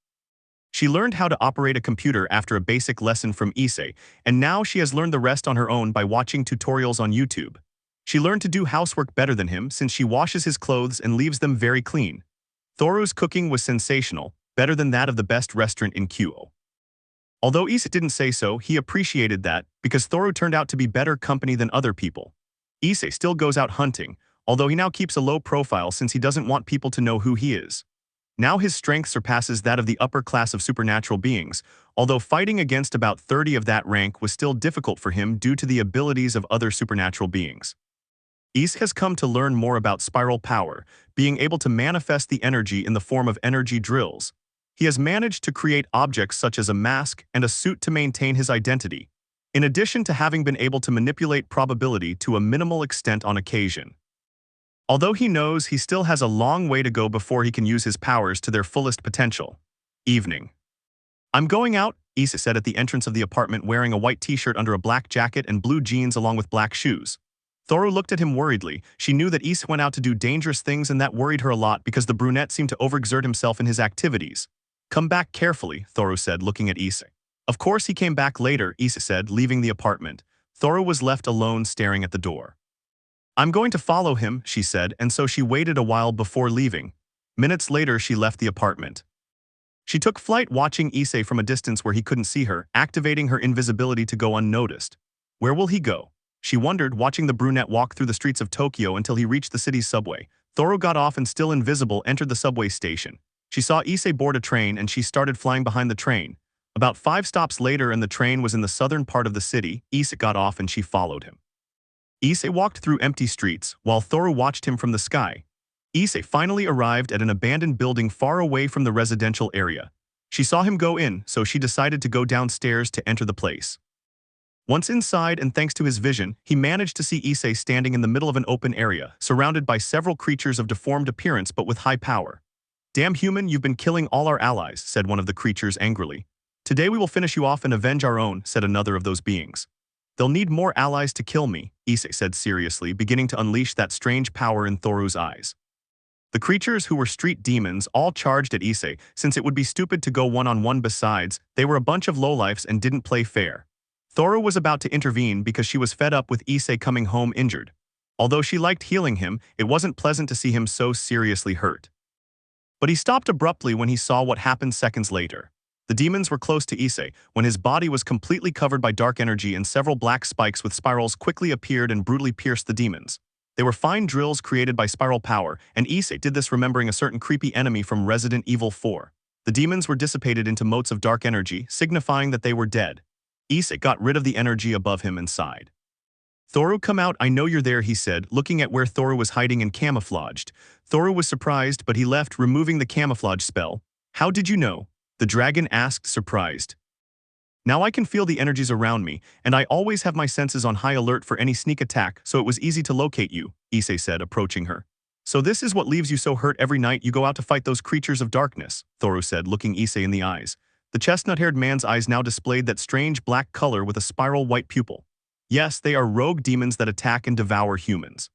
S1: She learned how to operate a computer after a basic lesson from Issei, and now she has learned the rest on her own by watching tutorials on YouTube. She learned to do housework better than him since she washes his clothes and leaves them very clean. Thoru's cooking was sensational, better than that of the best restaurant in Kyoto. Although Issei didn't say so, he appreciated that because Thoru turned out to be better company than other people. Issei still goes out hunting, although he now keeps a low profile since he doesn't want people to know who he is. Now his strength surpasses that of the upper class of supernatural beings, although fighting against about 30 of that rank was still difficult for him due to the abilities of other supernatural beings. Issei has come to learn more about spiral power, being able to manifest the energy in the form of energy drills. He has managed to create objects such as a mask and a suit to maintain his identity, in addition to having been able to manipulate probability to a minimal extent on occasion. Although he knows he still has a long way to go before he can use his powers to their fullest potential. Evening. "I'm going out," Issei said at the entrance of the apartment wearing a white t-shirt under a black jacket and blue jeans along with black shoes. Thoru looked at him worriedly. She knew that Issei went out to do dangerous things and that worried her a lot because the brunette seemed to overexert himself in his activities. "Come back carefully," Thoru said, looking at Issei. Of course he came back later, Issei said, leaving the apartment. Thoru was left alone staring at the door. "I'm going to follow him," she said, and so she waited a while before leaving. Minutes later she left the apartment. She took flight watching Issei from a distance where he couldn't see her, activating her invisibility to go unnoticed. Where will he go? She wondered, watching the brunette walk through the streets of Tokyo until he reached the city's subway. Thoru got off and, still invisible, entered the subway station. She saw Issei board a train and she started flying behind the train. About 5 stops later and the train was in the southern part of the city. Issei got off and she followed him. Issei walked through empty streets, while Thoru watched him from the sky. Issei finally arrived at an abandoned building far away from the residential area. She saw him go in, so she decided to go downstairs to enter the place. Once inside, and thanks to his vision, he managed to see Issei standing in the middle of an open area, surrounded by several creatures of deformed appearance but with high power. "Damn human, you've been killing all our allies," said one of the creatures angrily. "Today we will finish you off and avenge our own," said another of those beings. "They'll need more allies to kill me," Issei said seriously, beginning to unleash that strange power in Thoru's eyes. The creatures, who were street demons, all charged at Issei, since it would be stupid to go one-on-one. Besides, they were a bunch of lowlifes and didn't play fair. Thoru was about to intervene because she was fed up with Issei coming home injured. Although she liked healing him, it wasn't pleasant to see him so seriously hurt. But he stopped abruptly when he saw what happened seconds later. The demons were close to Issei, when his body was completely covered by dark energy and several black spikes with spirals quickly appeared and brutally pierced the demons. They were fine drills created by spiral power, and Issei did this remembering a certain creepy enemy from Resident Evil 4. The demons were dissipated into motes of dark energy, signifying that they were dead. Issei got rid of the energy above him and sighed. "Thoru, come out, I know you're there," he said, looking at where Thoru was hiding and camouflaged. Thoru was surprised, but he left, removing the camouflage spell. "How did you know?" the dragon asked, surprised. "Now I can feel the energies around me, and I always have my senses on high alert for any sneak attack, so it was easy to locate you," Issei said, approaching her. "So this is what leaves you so hurt every night you go out to fight those creatures of darkness," Thoru said, looking Issei in the eyes. The chestnut-haired man's eyes now displayed that strange black color with a spiral white pupil. "Yes, they are rogue demons that attack and devour humans.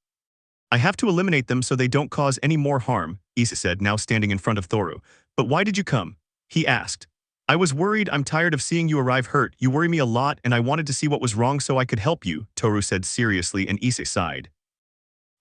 S1: I have to eliminate them so they don't cause any more harm," Issei said, now standing in front of Thoru. "But why did you come?" he asked. "I was worried. I'm tired of seeing you arrive hurt. You worry me a lot, and I wanted to see what was wrong so I could help you," Thoru said seriously, and Issei sighed.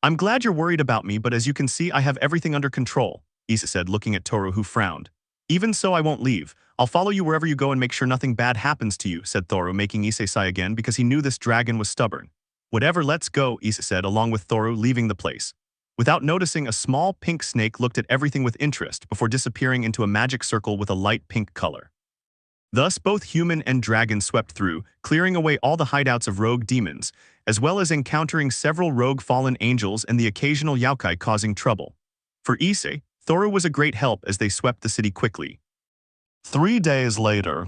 S1: "I'm glad you're worried about me, but as you can see, I have everything under control," Issei said, looking at Thoru, who frowned. "Even so, I won't leave. I'll follow you wherever you go and make sure nothing bad happens to you," said Thoru, making Issei sigh again because he knew this dragon was stubborn. "Whatever, let's go," Issei said, along with Thoru, leaving the place. Without noticing, a small pink snake looked at everything with interest before disappearing into a magic circle with a light pink color. Thus, both human and dragon swept through, clearing away all the hideouts of rogue demons, as well as encountering several rogue fallen angels and the occasional yokai causing trouble. For Issei, Thoru was a great help as they swept the city quickly. 3 days later.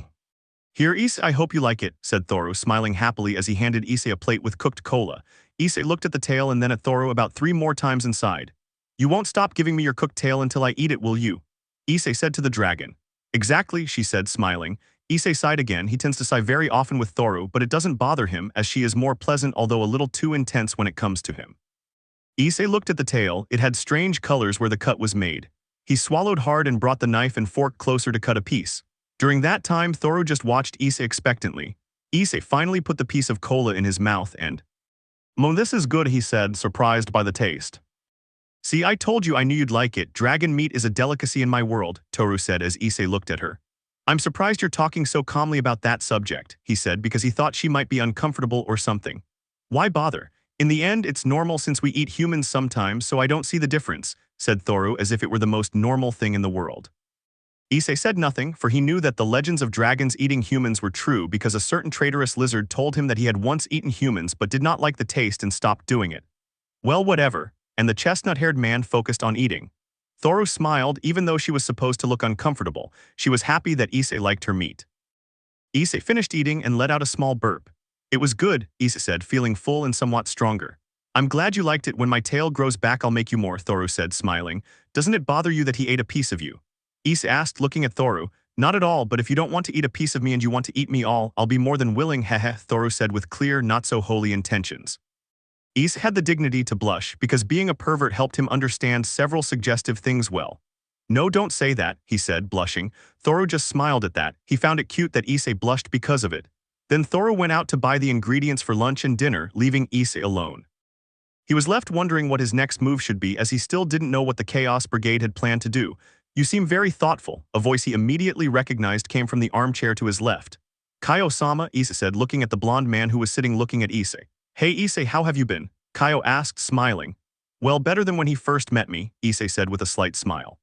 S1: "Here, Issei, I hope you like it," said Thoru, smiling happily as he handed Issei a plate with cooked cola. Issei looked at the tail and then at Thoru about 3 more times and sighed. "You won't stop giving me your cooked tail until I eat it, will you?" Issei said to the dragon. "Exactly," she said, smiling. Issei sighed again. He tends to sigh very often with Thoru, but it doesn't bother him as she is more pleasant, although a little too intense when it comes to him. Issei looked at the tail. It had strange colors where the cut was made. He swallowed hard and brought the knife and fork closer to cut a piece. During that time, Thoru just watched Issei expectantly. Issei finally put the piece of cola in his mouth and, this is good," he said, surprised by the taste. "See, I told you I knew you'd like it. Dragon meat is a delicacy in my world," Toru said as Issei looked at her. "I'm surprised you're talking so calmly about that subject," he said because he thought she might be uncomfortable or something. "Why bother? In the end, it's normal since we eat humans sometimes, so I don't see the difference," said Thoru as if it were the most normal thing in the world. Issei said nothing, for he knew that the legends of dragons eating humans were true because a certain traitorous lizard told him that he had once eaten humans but did not like the taste and stopped doing it. Well, whatever, and the chestnut-haired man focused on eating. Thoru smiled even though she was supposed to look uncomfortable. She was happy that Issei liked her meat. Issei finished eating and let out a small burp. "It was good," Issei said, feeling full and somewhat stronger. "I'm glad you liked it. When my tail grows back I'll make you more," Thoru said, smiling. "Doesn't it bother you that he ate a piece of you?" Issei asked, looking at Thoru. "Not at all, but if you don't want to eat a piece of me and you want to eat me all, I'll be more than willing, heh, Thoru said with clear, not-so-holy intentions. Issei had the dignity to blush because being a pervert helped him understand several suggestive things well. "No, don't say that," he said, blushing. Thoru just smiled at that. He found it cute that Issei blushed because of it. Then Thoru went out to buy the ingredients for lunch and dinner, leaving Issei alone. He was left wondering what his next move should be as he still didn't know what the Chaos Brigade had planned to do. "You seem very thoughtful," a voice he immediately recognized came from the armchair to his left. "Kaio-sama," Issei said, looking at the blonde man who was sitting looking at Issei. "Hey Issei, how have you been?" Kaio asked, smiling. "Well, better than when he first met me," Issei said with a slight smile.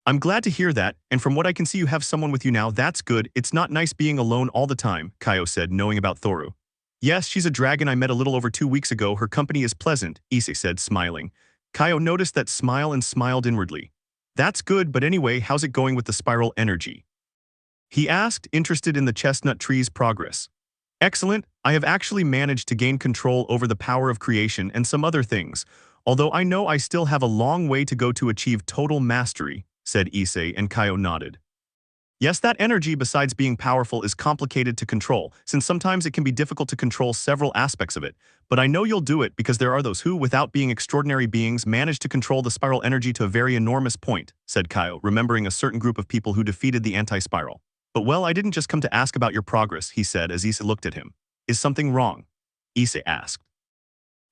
S1: "I'm glad to hear that, and from what I can see you have someone with you now. That's good. It's not nice being alone all the time," Kaio said, knowing about Thoru. "Yes, she's a dragon I met a little over 2 weeks ago. Her company is pleasant," Issei said, smiling. Kaio noticed that smile and smiled inwardly. "That's good, but anyway, how's it going with the spiral energy?" he asked, interested in the chestnut tree's progress. "Excellent. I have actually managed to gain control over the power of creation and some other things, although I know I still have a long way to go to achieve total mastery," said Issei, and Kaio nodded. "Yes, that energy, besides being powerful, is complicated to control, since sometimes it can be difficult to control several aspects of it, but I know you'll do it because there are those who, without being extraordinary beings, manage to control the spiral energy to a very enormous point," said Kaio, remembering a certain group of people who defeated the anti-spiral. "But well, I didn't just come to ask about your progress," he said as Issei looked at him. "Is something wrong?" Issei asked.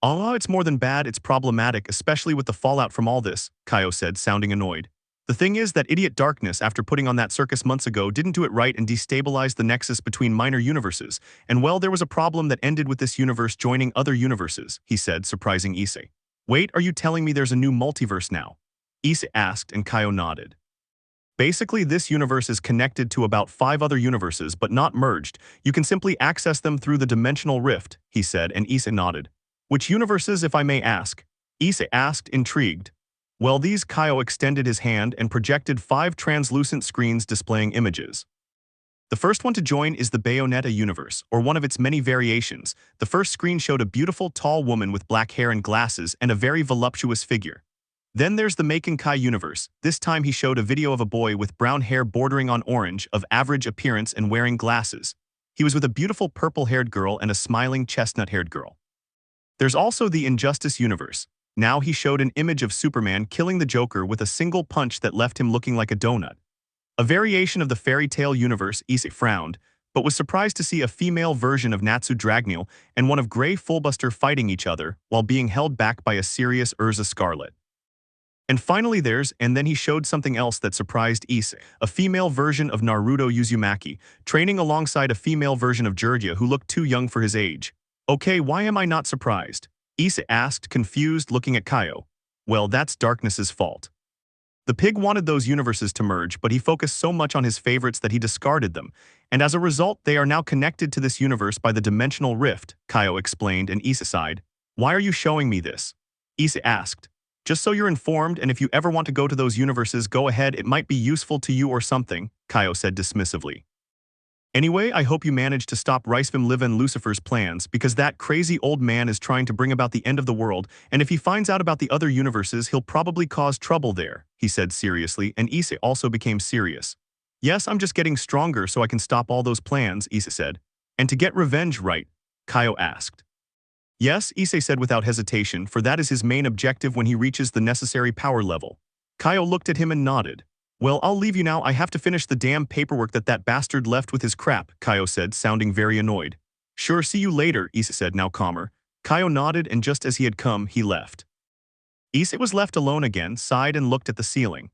S1: "Oh, it's more than bad, it's problematic, especially with the fallout from all this," Kaio said, sounding annoyed. "The thing is that idiot Darkness, after putting on that circus months ago, didn't do it right and destabilized the nexus between minor universes, and well, there was a problem that ended with this universe joining other universes," he said, surprising Issei. "Wait, are you telling me there's a new multiverse now?" Issei asked, and Kaio nodded. "Basically, this universe is connected to about 5 other universes, but not merged. You can simply access them through the dimensional rift," he said, and Issei nodded. "Which universes, if I may ask?" Issei asked, intrigued. "Well, these," Kaio extended his hand and projected 5 translucent screens displaying images. "The first one to join is the Bayonetta universe, or one of its many variations. The first screen showed a beautiful, tall woman with black hair and glasses and a very voluptuous figure. Then there's the Meikenkai universe. This time he showed a video of a boy with brown hair bordering on orange, of average appearance and wearing glasses. He was with a beautiful purple-haired girl and a smiling chestnut-haired girl. There's also the Injustice universe. Now he showed an image of Superman killing the Joker with a single punch that left him looking like a donut. A variation of the fairy tale universe," Issei frowned, but was surprised to see a female version of Natsu Dragneel and one of Grey Fullbuster fighting each other while being held back by a serious Urza Scarlet. "And finally and then he showed something else that surprised Issei, a female version of Naruto Uzumaki, training alongside a female version of Jiraiya who looked too young for his age. Okay, why am I not surprised?" Issei asked, confused, looking at Kaio. "Well, that's Darkness's fault. The pig wanted those universes to merge, but he focused so much on his favorites that he discarded them, and as a result, they are now connected to this universe by the dimensional rift," Kaio explained, and Issei sighed. "Why are you showing me this?" Issei asked. "Just so you're informed, and if you ever want to go to those universes, go ahead, it might be useful to you or something," Kaio said dismissively. "Anyway, I hope you manage to stop Ricevim and Lucifer's plans, because that crazy old man is trying to bring about the end of the world, and if he finds out about the other universes, he'll probably cause trouble there," he said seriously, and Issei also became serious. "Yes, I'm just getting stronger so I can stop all those plans," Issei said. "And to get revenge, right?" Kaio asked. "Yes," Issei said without hesitation, for that is his main objective when he reaches the necessary power level. Kaio looked at him and nodded. Well, I'll leave you now. I have to finish the damn paperwork that bastard left with his crap, Kaio said, sounding very annoyed. Sure, see you later, Issei said, now calmer. Kaio nodded, and just as he had come, he left. Issei was left alone again, sighed and looked at the ceiling.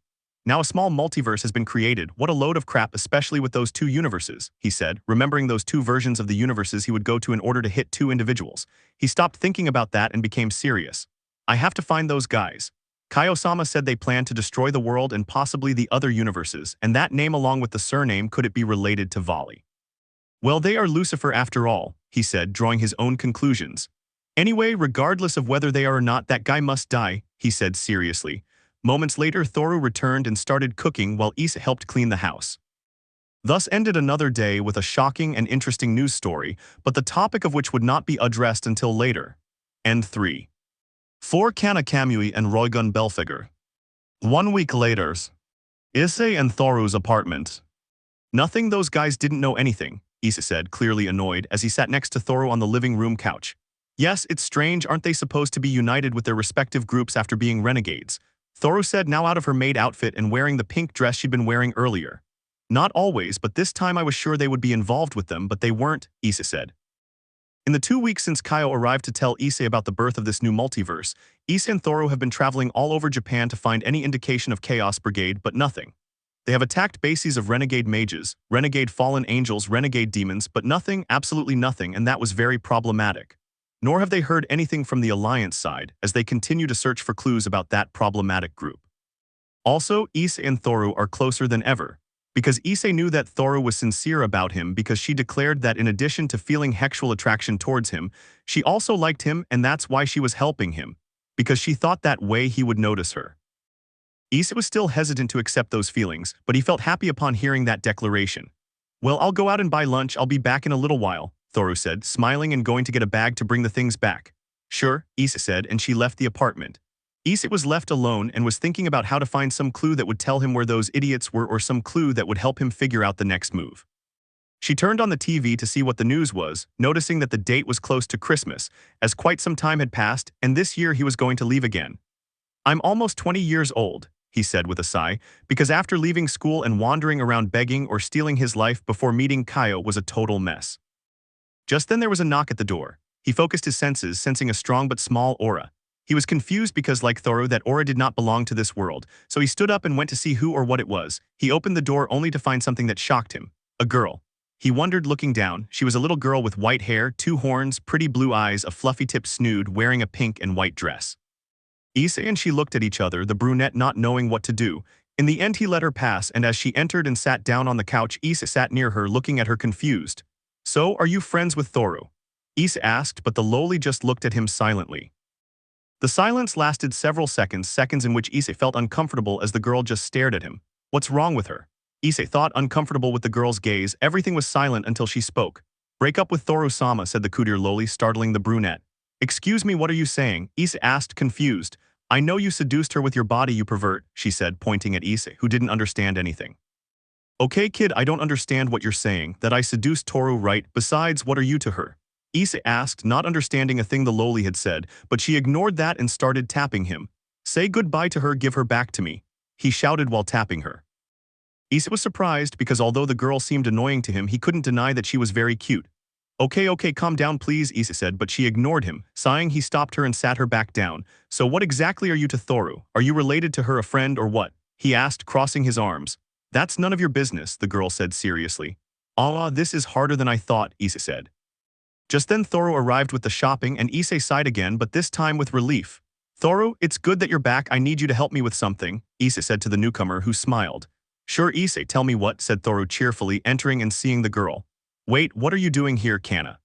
S1: Now a small multiverse has been created. What a load of crap, especially with those two universes, he said, remembering those two versions of the universes he would go to in order to hit two individuals. He stopped thinking about that and became serious. I have to find those guys. Kaio-sama said they planned to destroy the world and possibly the other universes, and that name along with the surname, could it be related to Vali? Well, they are Lucifer after all, he said, drawing his own conclusions. Anyway, regardless of whether they are or not, that guy must die, he said seriously. Moments later, Thoru returned and started cooking while Issei helped clean the house. Thus ended another day with a shocking and interesting news story, but the topic of which would not be addressed until later. End 3. For Kana Kamui and Roigun Belfiger. 1 week later. Issei and Thoru's apartment. Nothing, those guys didn't know anything, Issei said, clearly annoyed, as he sat next to Thoru on the living room couch. Yes, it's strange, aren't they supposed to be united with their respective groups after being renegades? Thoru said, now out of her maid outfit and wearing the pink dress she'd been wearing earlier. Not always, but this time I was sure they would be involved with them, but they weren't, Issei said. In the 2 weeks since Kaio arrived to tell Issei about the birth of this new multiverse, Issei and Thoru have been traveling all over Japan to find any indication of Chaos Brigade, but nothing. They have attacked bases of renegade mages, renegade fallen angels, renegade demons, but nothing, absolutely nothing, and that was very problematic. Nor have they heard anything from the Alliance side, as they continue to search for clues about that problematic group. Also, Issei and Thoru are closer than ever, because Issei knew that Thoru was sincere about him because she declared that in addition to feeling sexual attraction towards him, she also liked him, and that's why she was helping him, because she thought that way he would notice her. Issei was still hesitant to accept those feelings, but he felt happy upon hearing that declaration. Well, I'll go out and buy lunch, I'll be back in a little while, Thoru said, smiling and going to get a bag to bring the things back. Sure, Issei said, and she left the apartment. Issei was left alone and was thinking about how to find some clue that would tell him where those idiots were or some clue that would help him figure out the next move. She turned on the TV to see what the news was, noticing that the date was close to Christmas, as quite some time had passed, and this year he was going to leave again. I'm almost 20 years old, he said with a sigh, because after leaving school and wandering around begging or stealing his life before meeting Kaio was a total mess. Just then there was a knock at the door. He focused his senses, sensing a strong but small aura. He was confused because, like Thoru, that aura did not belong to this world, so he stood up and went to see who or what it was. He opened the door only to find something that shocked him. A girl. He wondered, looking down. She was a little girl with white hair, 2 horns, pretty blue eyes, a fluffy-tipped snood, wearing a pink and white dress. Issei and she looked at each other, the brunette not knowing what to do. In the end he let her pass, and as she entered and sat down on the couch, Issei sat near her, looking at her confused. So, are you friends with Thoru? Issei asked, but the lowly just looked at him silently. The silence lasted several seconds in which Issei felt uncomfortable as the girl just stared at him. What's wrong with her? Issei thought, uncomfortable with the girl's gaze. Everything was silent until she spoke. Break up with Thoru-sama, said the courtier lowly, startling the brunette. Excuse me, what are you saying? Issei asked, confused. I know you seduced her with your body, you pervert, she said, pointing at Issei, who didn't understand anything. Okay, kid, I don't understand what you're saying, that I seduced Thoru, right? Besides, what are you to her? Issei asked, not understanding a thing the lowly had said, but she ignored that and started tapping him. Say goodbye to her, give her back to me, he shouted while tapping her. Issei was surprised because although the girl seemed annoying to him, he couldn't deny that she was very cute. Okay, calm down please, Issei said, but she ignored him. Sighing, he stopped her and sat her back down. So what exactly are you to Thoru? Are you related to her, a friend, or what? He asked, crossing his arms. That's none of your business, the girl said seriously. Ah, this is harder than I thought, Issei said. Just then Thoru arrived with the shopping and Issei sighed again, but this time with relief. Thoru, it's good that you're back, I need you to help me with something, Issei said to the newcomer, who smiled. Sure, Issei, tell me what, said Thoru cheerfully, entering and seeing the girl. Wait, what are you doing here, Kana?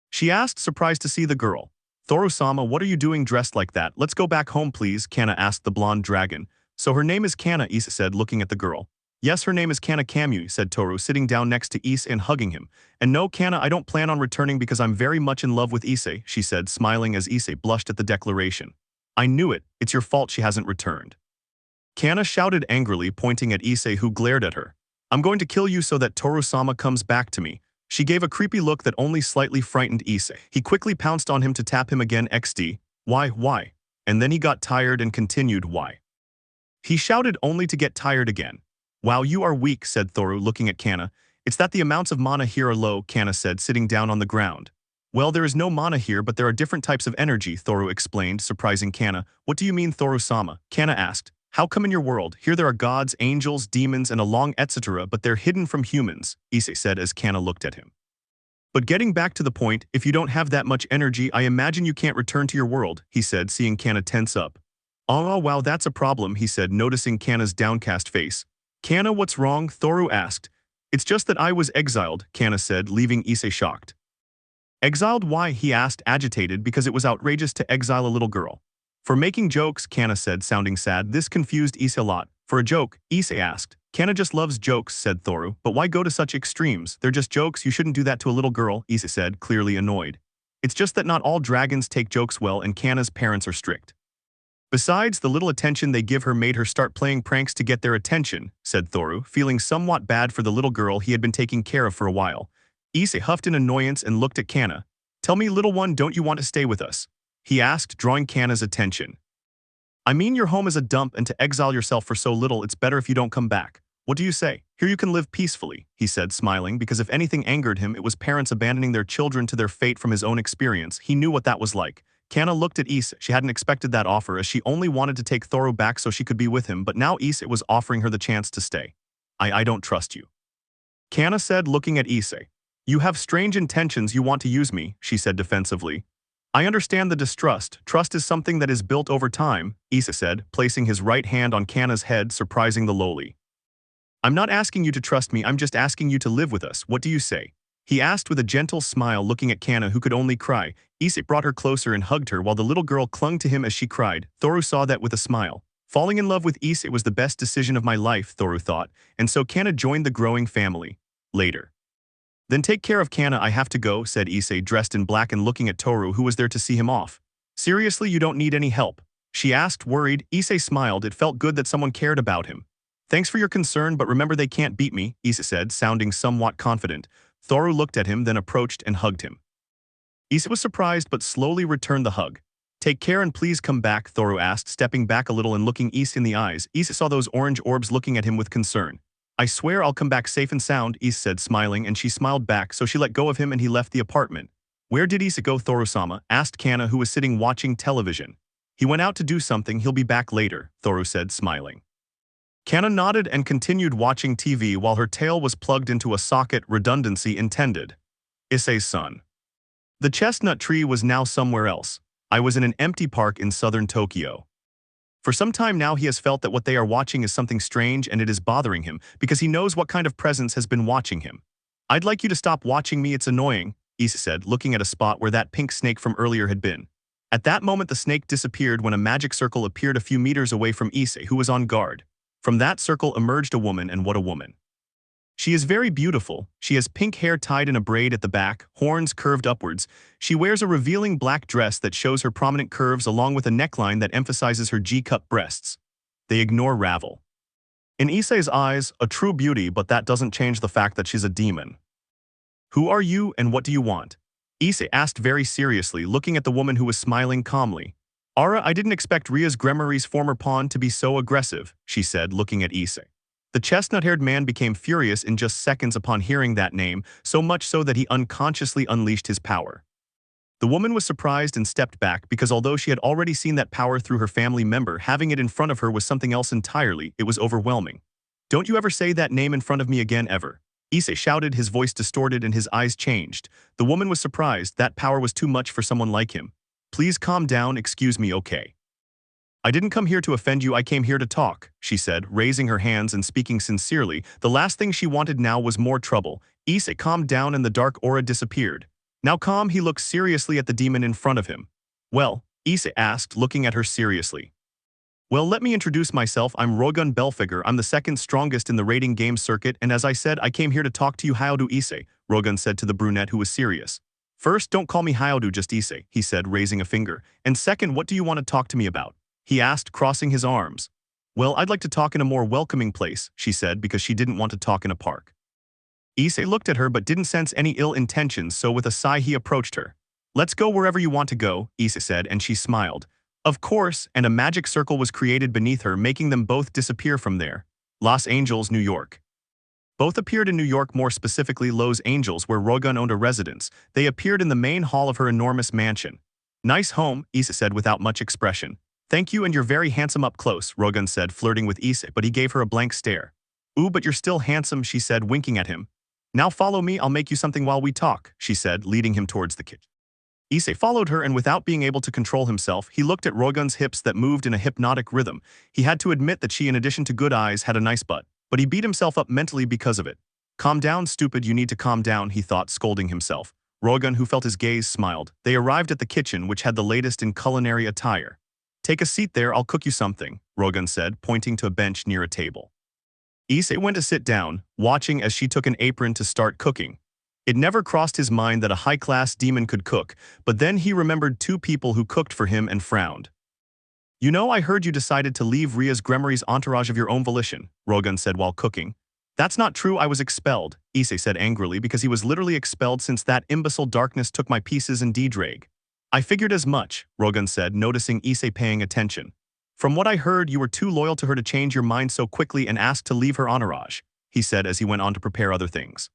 S1: She asked, surprised to see the girl. Thoru-sama, what are you doing dressed like that? Let's go back home please, Kana asked the blonde dragon. So her name is Kana, Issei said, looking at the girl. Yes, her name is Kana Kamui, said Thoru, sitting down next to Issei and hugging him. And no, Kana, I don't plan on returning because I'm very much in love with Issei, she said, smiling as Issei blushed at the declaration. I knew it, it's your fault she hasn't returned. Kana shouted angrily, pointing at Issei, who glared at her. I'm going to kill you so that Thoru-sama comes back to me. She gave a creepy look that only slightly frightened Issei. He quickly pounced on him to tap him again. XD. Why? And then he got tired and continued, why? He shouted only to get tired again. Wow, you are weak, said Thoru, looking at Kana. It's that the amounts of mana here are low, Kana said, sitting down on the ground. Well, there is no mana here, but there are different types of energy, Thoru explained, surprising Kana. What do you mean, Thoru-sama? Kana asked. How come in your world, here there are gods, angels, demons, and a long etc., but they're hidden from humans, Issei said as Kana looked at him. But getting back to the point, if you don't have that much energy, I imagine you can't return to your world, he said, seeing Kana tense up. Oh, wow, that's a problem, he said, noticing Kana's downcast face. Kana, what's wrong? Thoru asked. It's just that I was exiled, Kana said, leaving Issei shocked. Exiled? Why? He asked, agitated, because it was outrageous to exile a little girl. For making jokes, Kana said, sounding sad. This confused Issei a lot. For a joke, Issei asked. Kana just loves jokes, said Thoru, but why go to such extremes? They're just jokes, you shouldn't do that to a little girl, Issei said, clearly annoyed. It's just that not all dragons take jokes well and Kana's parents are strict. Besides, the little attention they give her made her start playing pranks to get their attention, said Thoru, feeling somewhat bad for the little girl he had been taking care of for a while. Issei huffed in annoyance and looked at Kana. Tell me, little one, don't you want to stay with us? He asked, drawing Kana's attention. I mean, your home is a dump, and to exile yourself for so little, it's better if you don't come back. What do you say? Here you can live peacefully, he said, smiling, because if anything angered him, it was parents abandoning their children to their fate from his own experience. He knew what that was like. Kana looked at Issei. She hadn't expected that offer, as she only wanted to take Thoru back so she could be with him, but now Issei was offering her the chance to stay. I don't trust you. Kana said, looking at Issei. You have strange intentions, you want to use me, she said defensively. I understand the distrust. Trust is something that is built over time, Issei said, placing his right hand on Kana's head, surprising the lowly. I'm not asking you to trust me, I'm just asking you to live with us. What do you say? He asked with a gentle smile, looking at Kana, who could only cry. Issei brought her closer and hugged her while the little girl clung to him as she cried. Thoru saw that with a smile. Falling in love with Issei was the best decision of my life, Thoru thought, and so Kana joined the growing family. Later. Then take care of Kana, I have to go, said Issei, dressed in black and looking at Thoru, who was there to see him off. Seriously, you don't need any help? She asked, worried. Issei smiled. It felt good that someone cared about him. Thanks for your concern, but remember they can't beat me, Issei said, sounding somewhat confident. Thoru looked at him, then approached and hugged him. Issei was surprised but slowly returned the hug. Take care and please come back, Thoru asked, stepping back a little and looking Issei in the eyes. Issei saw those orange orbs looking at him with concern. I swear I'll come back safe and sound, Issei said, smiling, and she smiled back, so she let go of him and he left the apartment. Where did Issei go, Thoru-sama? Asked Kana, who was sitting watching television. He went out to do something, he'll be back later, Thoru said, smiling. Kana nodded and continued watching TV while her tail was plugged into a socket, redundancy intended. Issei's son. The chestnut tree was now somewhere else. I was in an empty park in southern Tokyo. For some time now he has felt that what they are watching is something strange and it is bothering him because he knows what kind of presence has been watching him. I'd like you to stop watching me, it's annoying, Issei said, looking at a spot where that pink snake from earlier had been. At that moment the snake disappeared when a magic circle appeared a few meters away from Issei, who was on guard. From that circle emerged a woman, and what a woman. She is very beautiful. She has pink hair tied in a braid at the back, horns curved upwards. She wears a revealing black dress that shows her prominent curves along with a neckline that emphasizes her G-cup breasts. They ignore Ravel. In Issei's eyes, a true beauty, but that doesn't change the fact that she's a demon. Who are you and what do you want? Issei asked very seriously, looking at the woman who was smiling calmly. I didn't expect Rias Gremory's former pawn to be so aggressive, she said, looking at Issei. The chestnut-haired man became furious in just seconds upon hearing that name, so much so that he unconsciously unleashed his power. The woman was surprised and stepped back because although she had already seen that power through her family member, having it in front of her was something else entirely. It was overwhelming. Don't you ever say that name in front of me again, ever. Issei shouted, his voice distorted and his eyes changed. The woman was surprised. That power was too much for someone like him. Please calm down, excuse me, okay? I didn't come here to offend you, I came here to talk, she said, raising her hands and speaking sincerely. The last thing she wanted now was more trouble. Issei calmed down and the dark aura disappeared. Now calm, he looked seriously at the demon in front of him. Well, Issei asked, looking at her seriously. Well, let me introduce myself, I'm Rogun Belfigure, I'm the second strongest in the raiding game circuit, and as I said, I came here to talk to you. How do Issei? Rogun said to the brunette who was serious. First, don't call me Hyodu, just Issei, he said, raising a finger. And second, what do you want to talk to me about? He asked, crossing his arms. Well, I'd like to talk in a more welcoming place, she said, because she didn't want to talk in a park. Issei looked at her but didn't sense any ill intentions, so with a sigh he approached her. Let's go wherever you want to go, Issei said, and she smiled. Of course, and a magic circle was created beneath her, making them both disappear from there. Los Angeles, New York. Both appeared in New York, more specifically Los Angeles, where Rogun owned a residence. They appeared in the main hall of her enormous mansion. Nice home, Issei said without much expression. Thank you, and you're very handsome up close, Rogun said, flirting with Issei, but he gave her a blank stare. Ooh, but you're still handsome, she said, winking at him. Now follow me, I'll make you something while we talk, she said, leading him towards the kitchen. Issei followed her, and without being able to control himself, he looked at Rogun's hips that moved in a hypnotic rhythm. He had to admit that she, in addition to good eyes, had a nice butt, but he beat himself up mentally because of it. Calm down, stupid, you need to calm down, he thought, scolding himself. Rogun, who felt his gaze, smiled. They arrived at the kitchen, which had the latest in culinary attire. Take a seat there, I'll cook you something, Rogun said, pointing to a bench near a table. Issei went to sit down, watching as she took an apron to start cooking. It never crossed his mind that a high-class demon could cook, but then he remembered two people who cooked for him and frowned. You know, I heard you decided to leave Rias Gremory's entourage of your own volition, Rogun said while cooking. That's not true, I was expelled, Issei said angrily, because he was literally expelled since that imbecile Darkness took my pieces and D-Drag. I figured as much, Rogun said, noticing Issei paying attention. From what I heard, you were too loyal to her to change your mind so quickly and asked to leave her entourage, he said as he went on to prepare other things.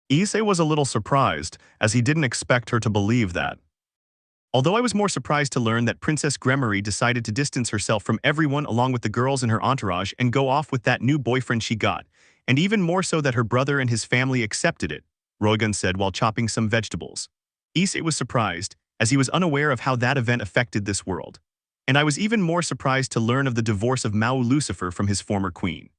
S1: Issei was a little surprised, as he didn't expect her to believe that. Although I was more surprised to learn that Princess Gremory decided to distance herself from everyone along with the girls in her entourage and go off with that new boyfriend she got, and even more so that her brother and his family accepted it, Rogun said while chopping some vegetables. Issei was surprised, as he was unaware of how that event affected this world. And I was even more surprised to learn of the divorce of Mao Lucifer from his former queen.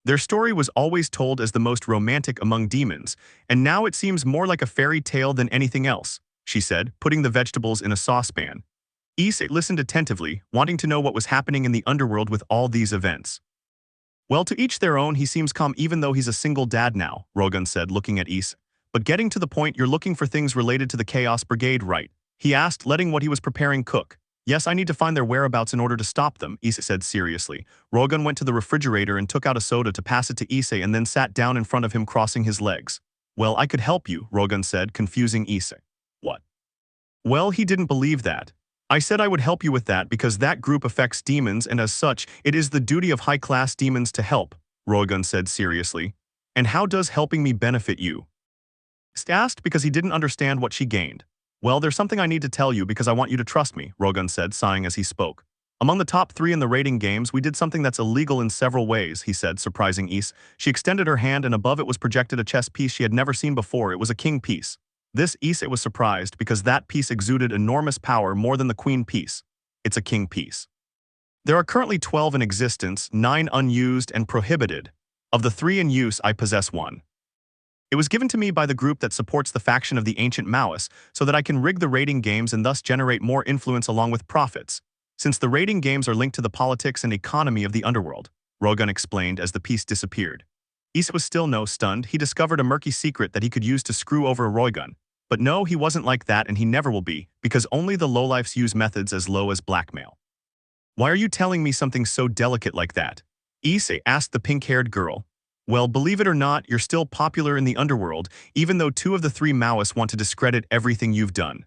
S1: Their story was always told as the most romantic among demons, and now it seems more like a fairy tale than anything else, she said, putting the vegetables in a saucepan. Issei listened attentively, wanting to know what was happening in the underworld with all these events. Well, to each their own, he seems calm even though he's a single dad now, Rogun said, looking at Issei. But getting to the point, you're looking for things related to the Chaos Brigade, right? He asked, letting what he was preparing cook. Yes, I need to find their whereabouts in order to stop them, Issei said seriously. Rogun went to the refrigerator and took out a soda to pass it to Issei and then sat down in front of him, crossing his legs. Well, I could help you, Rogun said, confusing Issei. What? Well, he didn't believe that. I said I would help you with that because that group affects demons, and as such, it is the duty of high-class demons to help, Rogun said seriously. And how does helping me benefit you? Issei asked because he didn't understand what she gained. Well, there's something I need to tell you because I want you to trust me, Rogun said, sighing as he spoke. Among the top 3 in the rating games, we did something that's illegal in several ways, he said, surprising Issei. She extended her hand and above it was projected a chess piece she had never seen before. It was a king piece. This Issei was surprised because that piece exuded enormous power more than the queen piece. It's a king piece. There are currently 12 in existence, 9 unused and prohibited. Of the 3 in use, I possess 1. It was given to me by the group that supports the faction of the ancient Maoists so that I can rig the rating games and thus generate more influence along with profits. Since the rating games are linked to the politics and economy of the underworld, Rogun explained as the piece disappeared. Issei was still stunned. He discovered a murky secret that he could use to screw over Rogun. But no, he wasn't like that and he never will be, because only the lowlifes use methods as low as blackmail. Why are you telling me something so delicate like that? Issei asked the pink-haired girl. Well, believe it or not, you're still popular in the underworld, even though 2 of the 3 Maoists want to discredit everything you've done.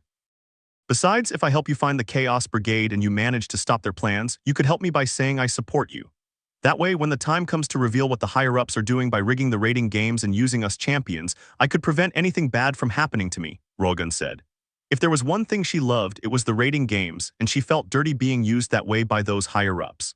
S1: Besides, if I help you find the Chaos Brigade and you manage to stop their plans, you could help me by saying I support you. That way, when the time comes to reveal what the higher-ups are doing by rigging the rating games and using us champions, I could prevent anything bad from happening to me, Rogun said. If there was one thing she loved, it was the rating games, and she felt dirty being used that way by those higher-ups.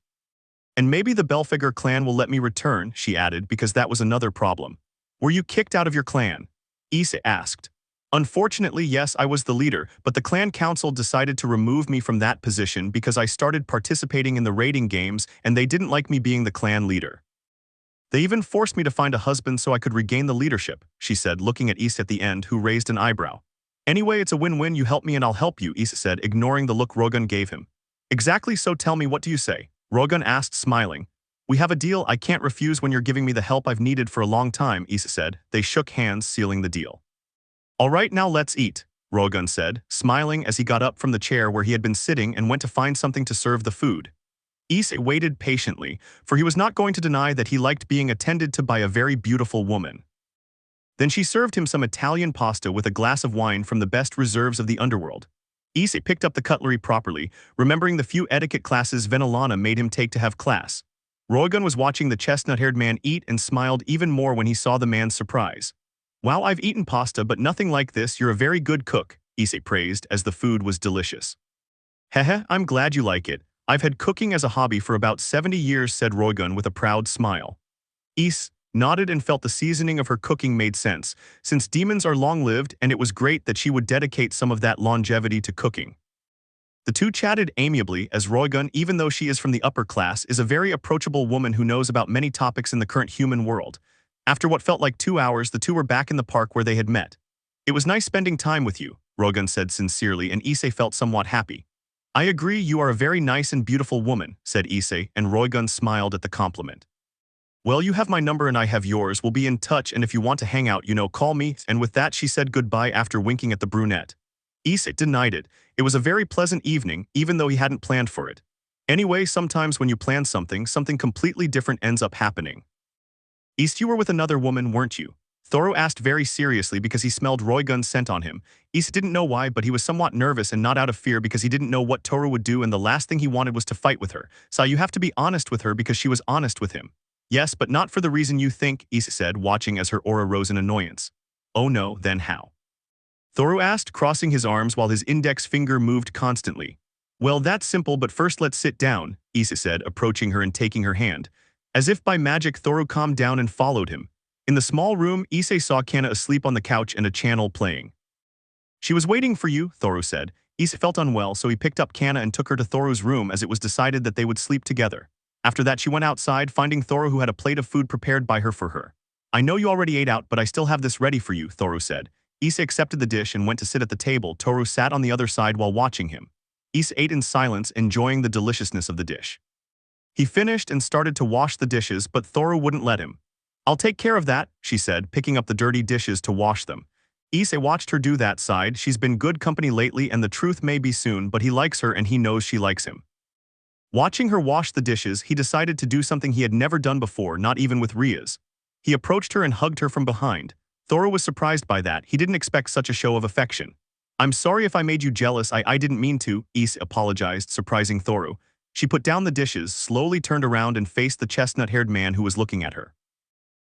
S1: And maybe the Belphegor clan will let me return, she added, because that was another problem. Were you kicked out of your clan? Issei asked. Unfortunately, yes, I was the leader, but the clan council decided to remove me from that position because I started participating in the rating games and they didn't like me being the clan leader. They even forced me to find a husband so I could regain the leadership, she said, looking at Issei at the end, who raised an eyebrow. Anyway, it's a win-win, you help me and I'll help you, Issei said, ignoring the look Rogun gave him. Exactly, so tell me, what do you say? Rogun asked, smiling. We have a deal, I can't refuse when you're giving me the help I've needed for a long time, Issei said. They shook hands, sealing the deal. All right, now let's eat, Rogun said, smiling as he got up from the chair where he had been sitting and went to find something to serve the food. Issei waited patiently, for he was not going to deny that he liked being attended to by a very beautiful woman. Then she served him some Italian pasta with a glass of wine from the best reserves of the underworld. Issei picked up the cutlery properly, remembering the few etiquette classes Venelana made him take to have class. Roygun was watching the chestnut-haired man eat and smiled even more when he saw the man's surprise. "Wow, I've eaten pasta but nothing like this, you're a very good cook," Issei praised as the food was delicious. "Hehe, I'm glad you like it. I've had cooking as a hobby for about 70 years," said Roygun with a proud smile. Issei nodded and felt the seasoning of her cooking made sense, since demons are long-lived and it was great that she would dedicate some of that longevity to cooking. The two chatted amiably as Roygun, even though she is from the upper class, is a very approachable woman who knows about many topics in the current human world. After what felt like 2 hours, the two were back in the park where they had met. "It was nice spending time with you," Roygun said sincerely, and Issei felt somewhat happy. "I agree, you are a very nice and beautiful woman," said Issei, and Roygun smiled at the compliment. "Well, you have my number and I have yours, we'll be in touch, and if you want to hang out, call me," and with that she said goodbye after winking at the brunette. Issei denied it. It was a very pleasant evening, even though he hadn't planned for it. Anyway, sometimes when you plan something completely different ends up happening. "Issei, you were with another woman, weren't you?" Thoro asked very seriously because he smelled Roygun's scent on him. Issei didn't know why, but he was somewhat nervous and not out of fear because he didn't know what Toru would do, and the last thing he wanted was to fight with her. "So you have to be honest with her because she was honest with him." "Yes, but not for the reason you think," Issei said, watching as her aura rose in annoyance. "Oh no, then how?" Thoro asked, crossing his arms while his index finger moved constantly. "Well, that's simple, but first let's sit down," Issei said, approaching her and taking her hand. As if by magic, Thoro calmed down and followed him. In the small room, Issei saw Kana asleep on the couch and a channel playing. "She was waiting for you," Thoro said. Issei felt unwell, so he picked up Kana and took her to Thoro's room as it was decided that they would sleep together. After that, she went outside, finding Thoro, who had a plate of food prepared by her for her. "I know you already ate out, but I still have this ready for you," Thoro said. Issei accepted the dish and went to sit at the table. Toru sat on the other side while watching him. Issei ate in silence, enjoying the deliciousness of the dish. He finished and started to wash the dishes, but Thoro wouldn't let him. "I'll take care of that," she said, picking up the dirty dishes to wash them. Issei watched her do that side. She's been good company lately, and the truth may be soon, but he likes her and he knows she likes him. Watching her wash the dishes, he decided to do something he had never done before, not even with Rias. He approached her and hugged her from behind. Thoro was surprised by that. He didn't expect such a show of affection. "I'm sorry if I made you jealous, I didn't mean to," Issei apologized, surprising Thoro. She put down the dishes, slowly turned around and faced the chestnut-haired man who was looking at her.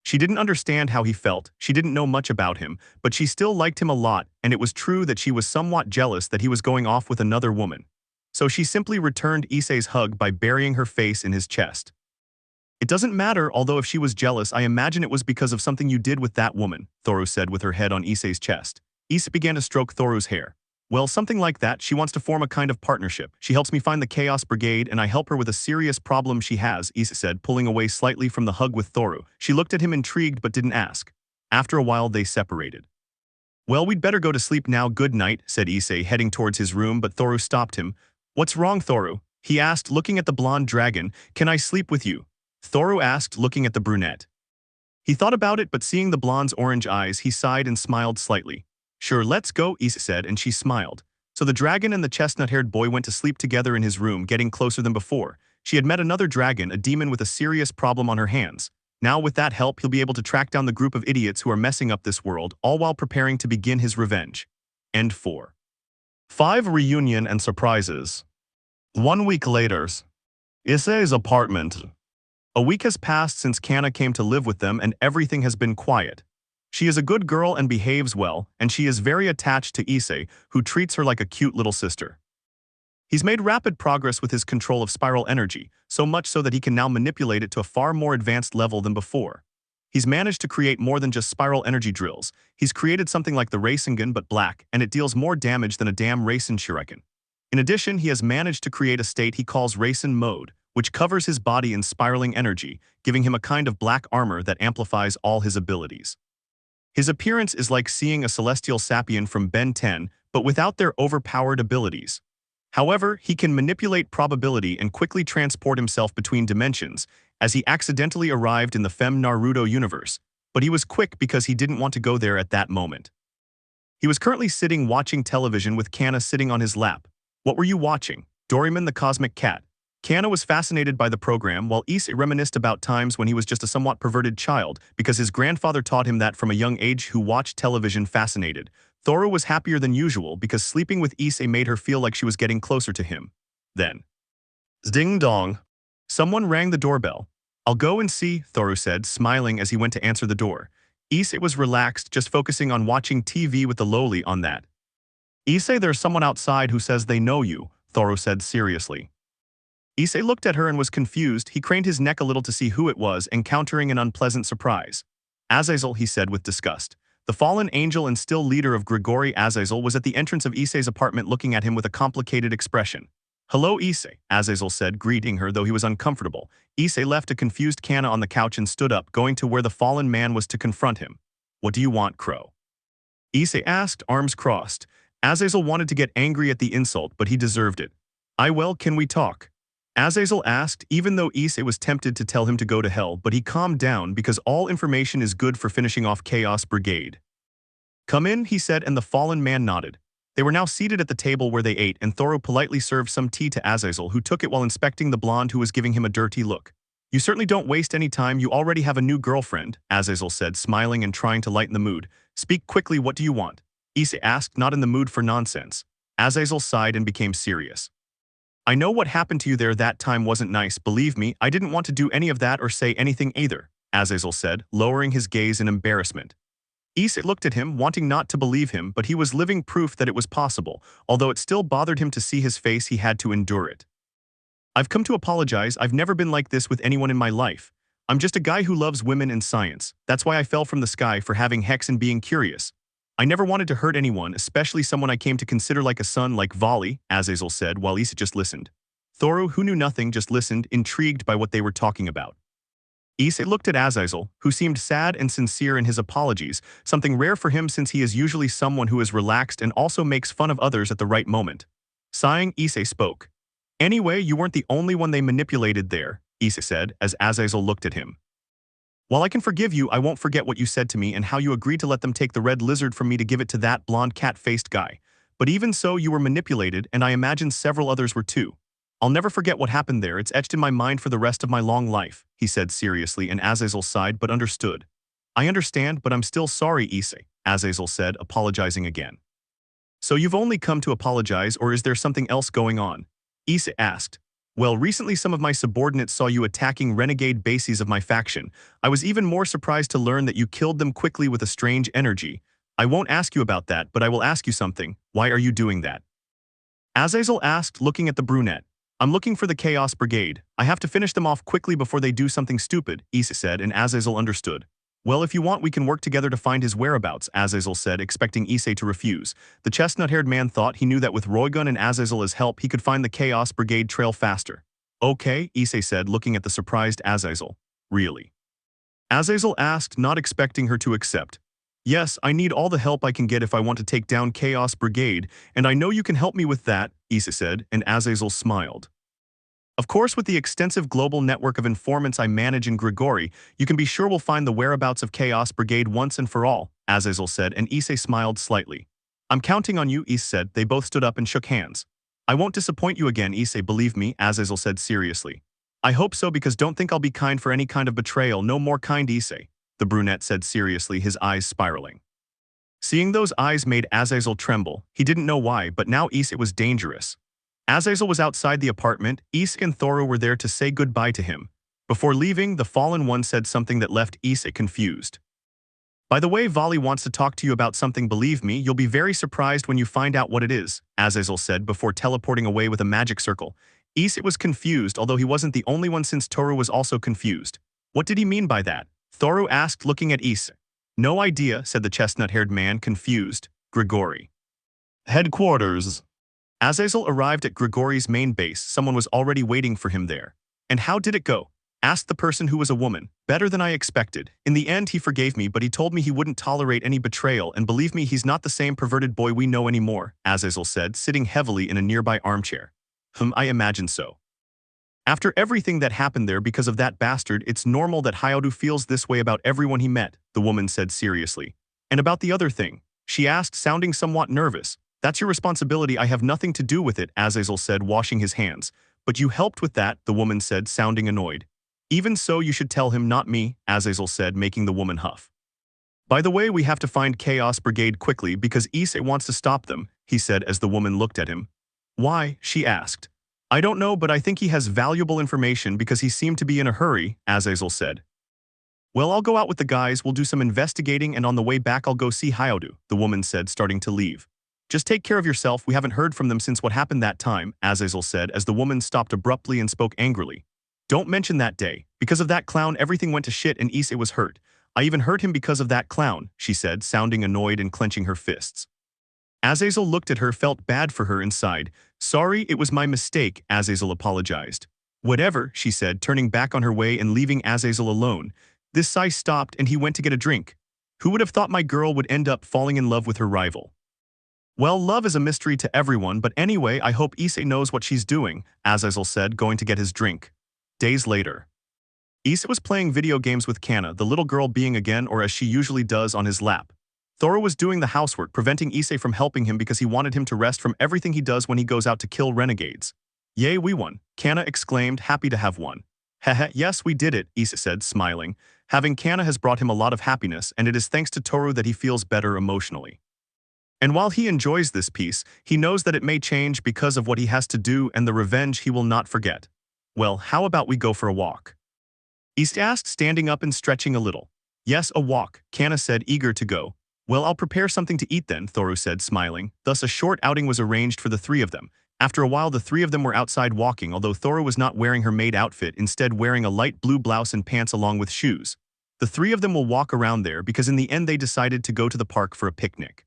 S1: She didn't understand how he felt, she didn't know much about him, but she still liked him a lot, and it was true that she was somewhat jealous that he was going off with another woman. So she simply returned Issei's hug by burying her face in his chest. "It doesn't matter, although if she was jealous, I imagine it was because of something you did with that woman," Thoro said with her head on Issei's chest. Issei began to stroke Thoro's hair. "Well, something like that. She wants to form a kind of partnership. She helps me find the Chaos Brigade and I help her with a serious problem she has," Issei said, pulling away slightly from the hug with Thoro. She looked at him intrigued but didn't ask. After a while, they separated. "Well, we'd better go to sleep now, good night," said Issei, heading towards his room, but Thoro stopped him. "What's wrong, Thoro?" he asked, looking at the blonde dragon. "Can I sleep with you?" Thoro asked, looking at the brunette. He thought about it, but seeing the blonde's orange eyes, he sighed and smiled slightly. "Sure, let's go," Issei said, and she smiled. So the dragon and the chestnut-haired boy went to sleep together in his room, getting closer than before. She had met another dragon, a demon with a serious problem on her hands. Now with that help, he'll be able to track down the group of idiots who are messing up this world, all while preparing to begin his revenge. End 4. 5. Reunion and surprises. 1 week later. Issei's apartment. A week has passed since Kana came to live with them and everything has been quiet. She is a good girl and behaves well, and she is very attached to Issei, who treats her like a cute little sister. He's made rapid progress with his control of spiral energy, so much so that he can now manipulate it to a far more advanced level than before. He's managed to create more than just spiral energy drills. He's created something like the Rasengan but black, and it deals more damage than a damn Rasen Shuriken. In addition, he has managed to create a state he calls Rasen Mode, which covers his body in spiraling energy, giving him a kind of black armor that amplifies all his abilities. His appearance is like seeing a celestial sapien from Ben 10, but without their overpowered abilities. However, he can manipulate probability and quickly transport himself between dimensions, as he accidentally arrived in the Fem Naruto universe, but he was quick because he didn't want to go there at that moment. He was currently sitting watching television with Kana sitting on his lap. "What were you watching?" Doraemon the Cosmic Cat. Kana was fascinated by the program, while Issei reminisced about times when he was just a somewhat perverted child, because his grandfather taught him that from a young age. Who watched television fascinated. Thora was happier than usual because sleeping with Issei made her feel like she was getting closer to him. Then, ding dong. Someone rang the doorbell. I'll go and see, Thora said, smiling as he went to answer the door. Issei was relaxed, just focusing on watching TV with the lowly on that. Issei, there's someone outside who says they know you, Thora said seriously. Issei looked at her and was confused. He craned his neck a little to see who it was, encountering an unpleasant surprise. Azazel, he said with disgust. The fallen angel and still leader of Gregory, Azazel, was at the entrance of Issei's apartment looking at him with a complicated expression. Hello, Issei, Azazel said, greeting her though he was uncomfortable. Issei left a confused Kana on the couch and stood up, going to where the fallen man was to confront him. What do you want, Crow? Issei asked, arms crossed. Azazel wanted to get angry at the insult, but he deserved it. Can we talk? Azazel asked, even though Issei was tempted to tell him to go to hell, but he calmed down because all information is good for finishing off Chaos Brigade. Come in, he said, and the fallen man nodded. They were now seated at the table where they ate, and Thoro politely served some tea to Azazel, who took it while inspecting the blonde who was giving him a dirty look. You certainly don't waste any time, you already have a new girlfriend, Azazel said, smiling and trying to lighten the mood. Speak quickly, what do you want? Issei asked, not in the mood for nonsense. Azazel sighed and became serious. I know what happened to you there that time wasn't nice, believe me, I didn't want to do any of that or say anything either, Azazel said, lowering his gaze in embarrassment. Issei looked at him, wanting not to believe him, but he was living proof that it was possible. Although it still bothered him to see his face, he had to endure it. I've come to apologize, I've never been like this with anyone in my life. I'm just a guy who loves women and science. That's why I fell from the sky for having Hex and being curious. I never wanted to hurt anyone, especially someone I came to consider like a son like Vali, Azazel said while Issei just listened. Thoro, who knew nothing, just listened, intrigued by what they were talking about. Issei looked at Azazel, who seemed sad and sincere in his apologies, something rare for him since he is usually someone who is relaxed and also makes fun of others at the right moment. Sighing, Issei spoke. Anyway, you weren't the only one they manipulated there, Issei said, as Azazel looked at him. While I can forgive you, I won't forget what you said to me and how you agreed to let them take the red lizard from me to give it to that blonde cat-faced guy. But even so, you were manipulated, and I imagine several others were too. I'll never forget what happened there, it's etched in my mind for the rest of my long life, he said seriously, and Azazel sighed but understood. I understand, but I'm still sorry, Issei, Azazel said, apologizing again. So you've only come to apologize, or is there something else going on? Issei asked. Well, recently some of my subordinates saw you attacking renegade bases of my faction. I was even more surprised to learn that you killed them quickly with a strange energy. I won't ask you about that, but I will ask you something. Why are you doing that? Azazel asked, looking at the brunette. I'm looking for the Chaos Brigade. I have to finish them off quickly before they do something stupid, Issei said, and Azazel understood. Well, if you want, we can work together to find his whereabouts, Azazel said, expecting Issei to refuse. The chestnut-haired man thought he knew that with Roygun and Azazel as help, he could find the Chaos Brigade trail faster. Okay, Issei said, looking at the surprised Azazel. Really? Azazel asked, not expecting her to accept. Yes, I need all the help I can get if I want to take down Chaos Brigade, and I know you can help me with that, Issei said, and Azazel smiled. Of course, with the extensive global network of informants I manage in Gregory, you can be sure we'll find the whereabouts of Chaos Brigade once and for all, Azazel said, and Issei smiled slightly. I'm counting on you, Issei said. They both stood up and shook hands. I won't disappoint you again, Issei, believe me, Azazel said seriously. I hope so, because don't think I'll be kind for any kind of betrayal, no more kind, Issei, the brunette said seriously, his eyes spiraling. Seeing those eyes made Azazel tremble. He didn't know why, but now Issei was dangerous. Azazel was outside the apartment. Issei and Thoro were there to say goodbye to him. Before leaving, the fallen one said something that left Issei confused. By the way, Vali wants to talk to you about something, believe me, you'll be very surprised when you find out what it is, Azazel said before teleporting away with a magic circle. Issei was confused, although he wasn't the only one since Thoro was also confused. What did he mean by that? Thoro asked, looking at Issei. No idea, said the chestnut-haired man, confused. Gregory. Headquarters. Azazel arrived at Gregory's main base. Someone was already waiting for him there. And how did it go? Asked the person who was a woman. Better than I expected. In the end, he forgave me, but he told me he wouldn't tolerate any betrayal, and believe me, he's not the same perverted boy we know anymore, Azazel said, sitting heavily in a nearby armchair. I imagine so. After everything that happened there because of that bastard, it's normal that Hyodu feels this way about everyone he met, the woman said seriously. And about the other thing? She asked, sounding somewhat nervous. That's your responsibility, I have nothing to do with it, Azazel said, washing his hands. But you helped with that, the woman said, sounding annoyed. Even so, you should tell him, not me, Azazel said, making the woman huff. By the way, we have to find Chaos Brigade quickly because Issei wants to stop them, he said as the woman looked at him. Why? She asked. I don't know, but I think he has valuable information because he seemed to be in a hurry, Azazel said. Well, I'll go out with the guys, we'll do some investigating, and on the way back I'll go see Hyodu, the woman said, starting to leave. Just take care of yourself, we haven't heard from them since what happened that time, Azazel said as the woman stopped abruptly and spoke angrily. Don't mention that day. Because of that clown everything went to shit and Issei was hurt. I even hurt him because of that clown, she said, sounding annoyed and clenching her fists. Azazel looked at her, felt bad for her and sighed. Sorry, it was my mistake, Azazel apologized. Whatever, she said, turning back on her way and leaving Azazel alone. This sigh stopped and he went to get a drink. Who would have thought my girl would end up falling in love with her rival? Well, love is a mystery to everyone, but anyway, I hope Issei knows what she's doing, Azazel said, going to get his drink. Days later. Issei was playing video games with Kana, the little girl being again, or as she usually does, on his lap. Thoro was doing the housework, preventing Issei from helping him because he wanted him to rest from everything he does when he goes out to kill renegades. Yay, we won, Kana exclaimed, happy to have won. Heh, yes, we did it, Issei said, smiling. Having Kana has brought him a lot of happiness, and it is thanks to Toru that he feels better emotionally. And while he enjoys this peace, he knows that it may change because of what he has to do and the revenge he will not forget. Well, how about we go for a walk? Issei asked, standing up and stretching a little. Yes, a walk, Kana said, eager to go. Well, I'll prepare something to eat then, Toru said, smiling. Thus a short outing was arranged for the three of them. After a while the three of them were outside walking, although Toru was not wearing her maid outfit, instead wearing a light blue blouse and pants along with shoes. The three of them will walk around there because in the end they decided to go to the park for a picnic.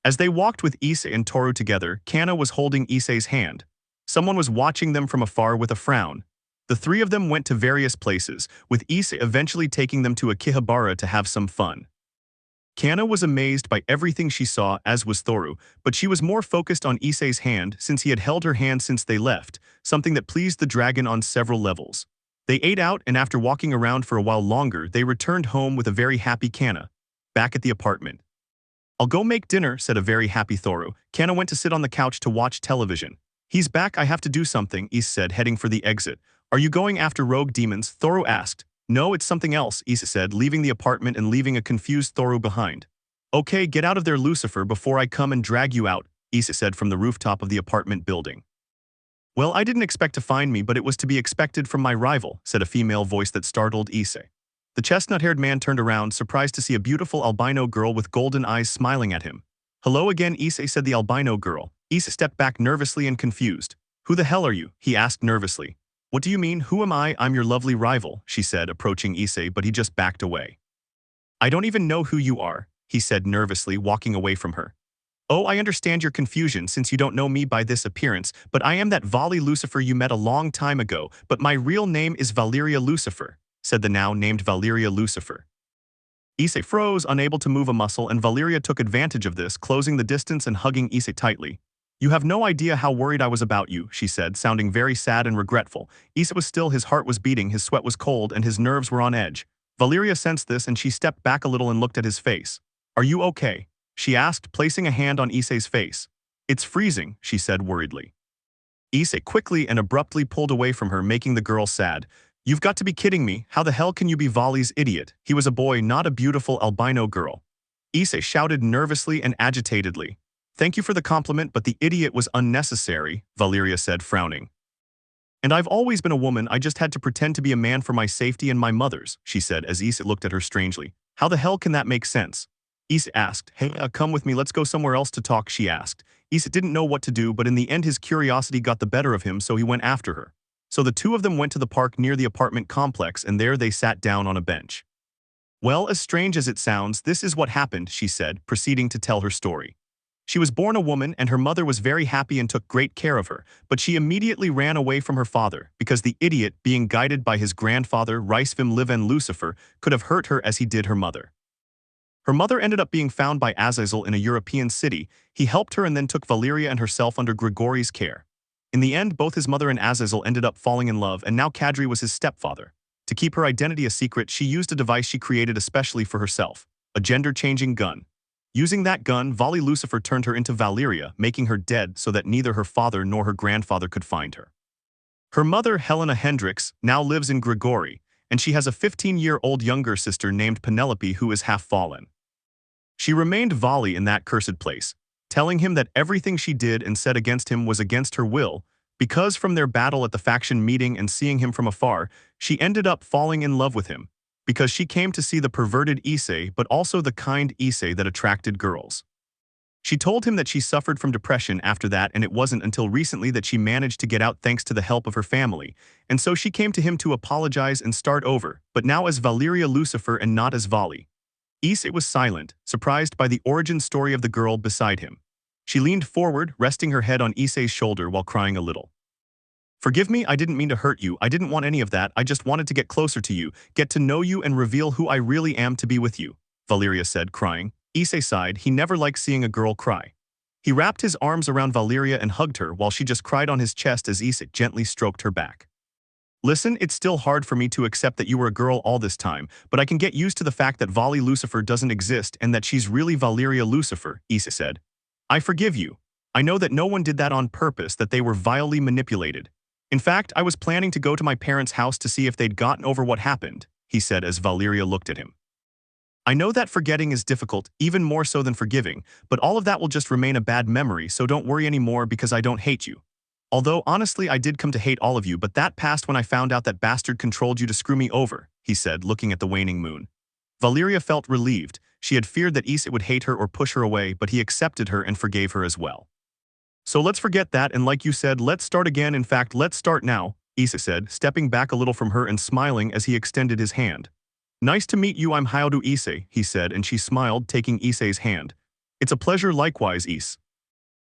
S1: As they walked with Issei and Toru together, Kana was holding Issei's hand. Someone was watching them from afar with a frown. The three of them went to various places, with Issei eventually taking them to Akihabara to have some fun. Kana was amazed by everything she saw, as was Toru, but she was more focused on Issei's hand since he had held her hand since they left, something that pleased the dragon on several levels. They ate out, and after walking around for a while longer, they returned home with a very happy Kana. Back at the apartment. I'll go make dinner, said a very happy Toru. Kana went to sit on the couch to watch television. He's back, I have to do something, Issei said, heading for the exit. Are you going after rogue demons? Toru asked. No, it's something else, Issei said, leaving the apartment and leaving a confused Toru behind. Okay, get out of there, Lucifer, before I come and drag you out, Issei said from the rooftop of the apartment building. Well, I didn't expect to find me, but it was to be expected from my rival, said a female voice that startled Issei. The chestnut-haired man turned around, surprised to see a beautiful albino girl with golden eyes smiling at him. Hello again, Issei, said the albino girl. Issei stepped back nervously and confused. Who the hell are you? He asked nervously. What do you mean, who am I? I'm your lovely rival, she said, approaching Issei, but he just backed away. I don't even know who you are, he said nervously, walking away from her. Oh, I understand your confusion since you don't know me by this appearance, but I am that Volley Lucifer you met a long time ago, but my real name is Valeria Lucifer, said the now named Valeria Lucifer. Issei froze, unable to move a muscle, and Valeria took advantage of this, closing the distance and hugging Issei tightly. You have no idea how worried I was about you, she said, sounding very sad and regretful. Issei was still, his heart was beating, his sweat was cold, and his nerves were on edge. Valeria sensed this and she stepped back a little and looked at his face. Are you okay? She asked, placing a hand on Issei's face. It's freezing, she said worriedly. Issei quickly and abruptly pulled away from her, making the girl sad. You've got to be kidding me, how the hell can you be Volley's idiot? He was a boy, not a beautiful albino girl. Issei shouted nervously and agitatedly. Thank you for the compliment, but the idiot was unnecessary, Valeria said, frowning. And I've always been a woman, I just had to pretend to be a man for my safety and my mother's, she said as Issei looked at her strangely. How the hell can that make sense? Issei asked. Hey, come with me, let's go somewhere else to talk, she asked. Issei didn't know what to do, but in the end his curiosity got the better of him, so he went after her. So the two of them went to the park near the apartment complex, and there they sat down on a bench. Well, as strange as it sounds, this is what happened, she said, proceeding to tell her story. She was born a woman, and her mother was very happy and took great care of her, but she immediately ran away from her father, because the idiot, being guided by his grandfather, Rice-Vim-Liven Lucifer, could have hurt her as he did her mother. Her mother ended up being found by Azazel in a European city. He helped her and then took Valeria and herself under Gregory's care. In the end, both his mother and Azazel ended up falling in love, and now Kadri was his stepfather. To keep her identity a secret, she used a device she created especially for herself, a gender-changing gun. Using that gun, Volley Lucifer turned her into Valeria, making her dead so that neither her father nor her grandfather could find her. Her mother, Helena Hendricks, now lives in Gregory, and she has a 15-year-old younger sister named Penelope who is half fallen. She remained volley in that cursed place, telling him that everything she did and said against him was against her will, because from their battle at the faction meeting and seeing him from afar, she ended up falling in love with him, because she came to see the perverted Issei but also the kind Issei that attracted girls. She told him that she suffered from depression after that, and it wasn't until recently that she managed to get out thanks to the help of her family, and so she came to him to apologize and start over, but now as Valeria Lucifer and not as Vali. Issei was silent, surprised by the origin story of the girl beside him. She leaned forward, resting her head on Issei's shoulder while crying a little. "Forgive me, I didn't mean to hurt you, I didn't want any of that, I just wanted to get closer to you, get to know you and reveal who I really am to be with you," Valeria said, crying. Issei sighed. He never liked seeing a girl cry. He wrapped his arms around Valeria and hugged her while she just cried on his chest as Issei gently stroked her back. "Listen, it's still hard for me to accept that you were a girl all this time, but I can get used to the fact that Vali Lucifer doesn't exist and that she's really Valeria Lucifer," Issei said. "I forgive you. I know that no one did that on purpose, that they were vilely manipulated. In fact, I was planning to go to my parents' house to see if they'd gotten over what happened," he said as Valeria looked at him. "I know that forgetting is difficult, even more so than forgiving, but all of that will just remain a bad memory, so don't worry anymore because I don't hate you. Although, honestly, I did come to hate all of you, but that passed when I found out that bastard controlled you to screw me over," he said, looking at the waning moon. Valeria felt relieved. She had feared that Issei would hate her or push her away, but he accepted her and forgave her as well. "So let's forget that, and like you said, let's start again. In fact, let's start now," Issei said, stepping back a little from her and smiling as he extended his hand. "Nice to meet you, I'm Hayato Issei," he said, and she smiled, taking Issei's hand. "It's a pleasure likewise, Issei.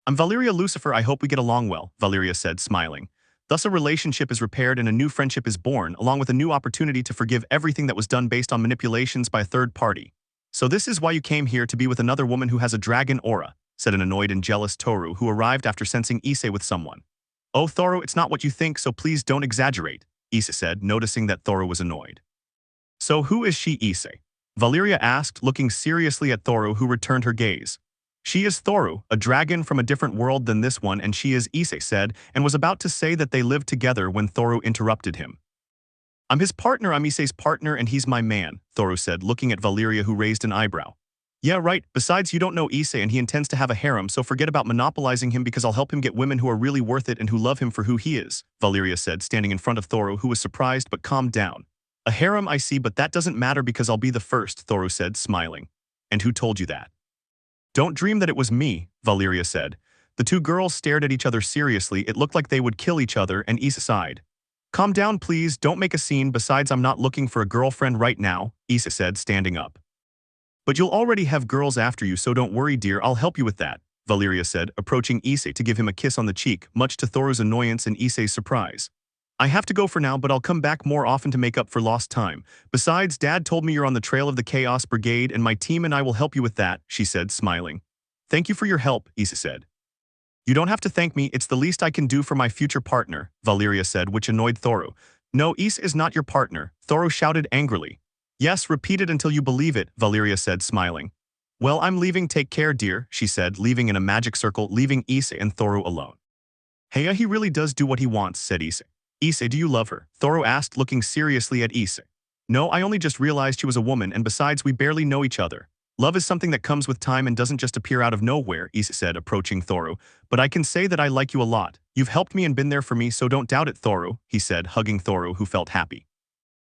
S1: I'm Valeria Lucifer, I hope we get along well," Valeria said, smiling. Thus a relationship is repaired and a new friendship is born, along with a new opportunity to forgive everything that was done based on manipulations by a third party. "So this is why you came here, to be with another woman who has a dragon aura," said an annoyed and jealous Toru who arrived after sensing Issei with someone. "Oh, Thoru, it's not what you think, so please don't exaggerate," Issei said, noticing that Thoru was annoyed. "So who is she, Issei?" Valeria asked, looking seriously at Thoru, who returned her gaze. "She is Thoru, a dragon from a different world than this one, and she is," Issei said, and was about to say that they lived together when Thoru interrupted him. "I'm his partner, I'm Issei's partner, and he's my man," Thoru said, looking at Valeria, who raised an eyebrow. "Yeah, right, besides you don't know Issei and he intends to have a harem, so forget about monopolizing him because I'll help him get women who are really worth it and who love him for who he is," Valeria said, standing in front of Thoru, who was surprised but calmed down. "A harem, I see, but that doesn't matter because I'll be the first," Thoru said, smiling. "And who told you that?" "Don't dream that it was me," Valeria said. The two girls stared at each other seriously. It looked like they would kill each other, and Issei sighed. "Calm down, please, don't make a scene, besides I'm not looking for a girlfriend right now," Issei said, standing up. "But you'll already have girls after you, so don't worry, dear, I'll help you with that," Valeria said, approaching Issei to give him a kiss on the cheek, much to Thoru's annoyance and Issei's surprise. "I have to go for now, but I'll come back more often to make up for lost time. Besides, Dad told me you're on the trail of the Chaos Brigade and my team and I will help you with that," she said, smiling. "Thank you for your help," Issei said. "You don't have to thank me, it's the least I can do for my future partner," Valeria said, which annoyed Thoru. "No, Issei is not your partner," Thoru shouted angrily. "Yes, repeat it until you believe it," Valeria said, smiling. "Well, I'm leaving, take care, dear," she said, leaving in a magic circle, leaving Issei and Thoru alone. "Heya, he really does do what he wants," said Issei. "Issei, do you love her?" Thoru asked, looking seriously at Issei. "No, I only just realized she was a woman, and besides, we barely know each other. Love is something that comes with time and doesn't just appear out of nowhere," Issei said, approaching Thoru. "But I can say that I like you a lot. You've helped me and been there for me, so don't doubt it, Thoru," he said, hugging Thoru, who felt happy.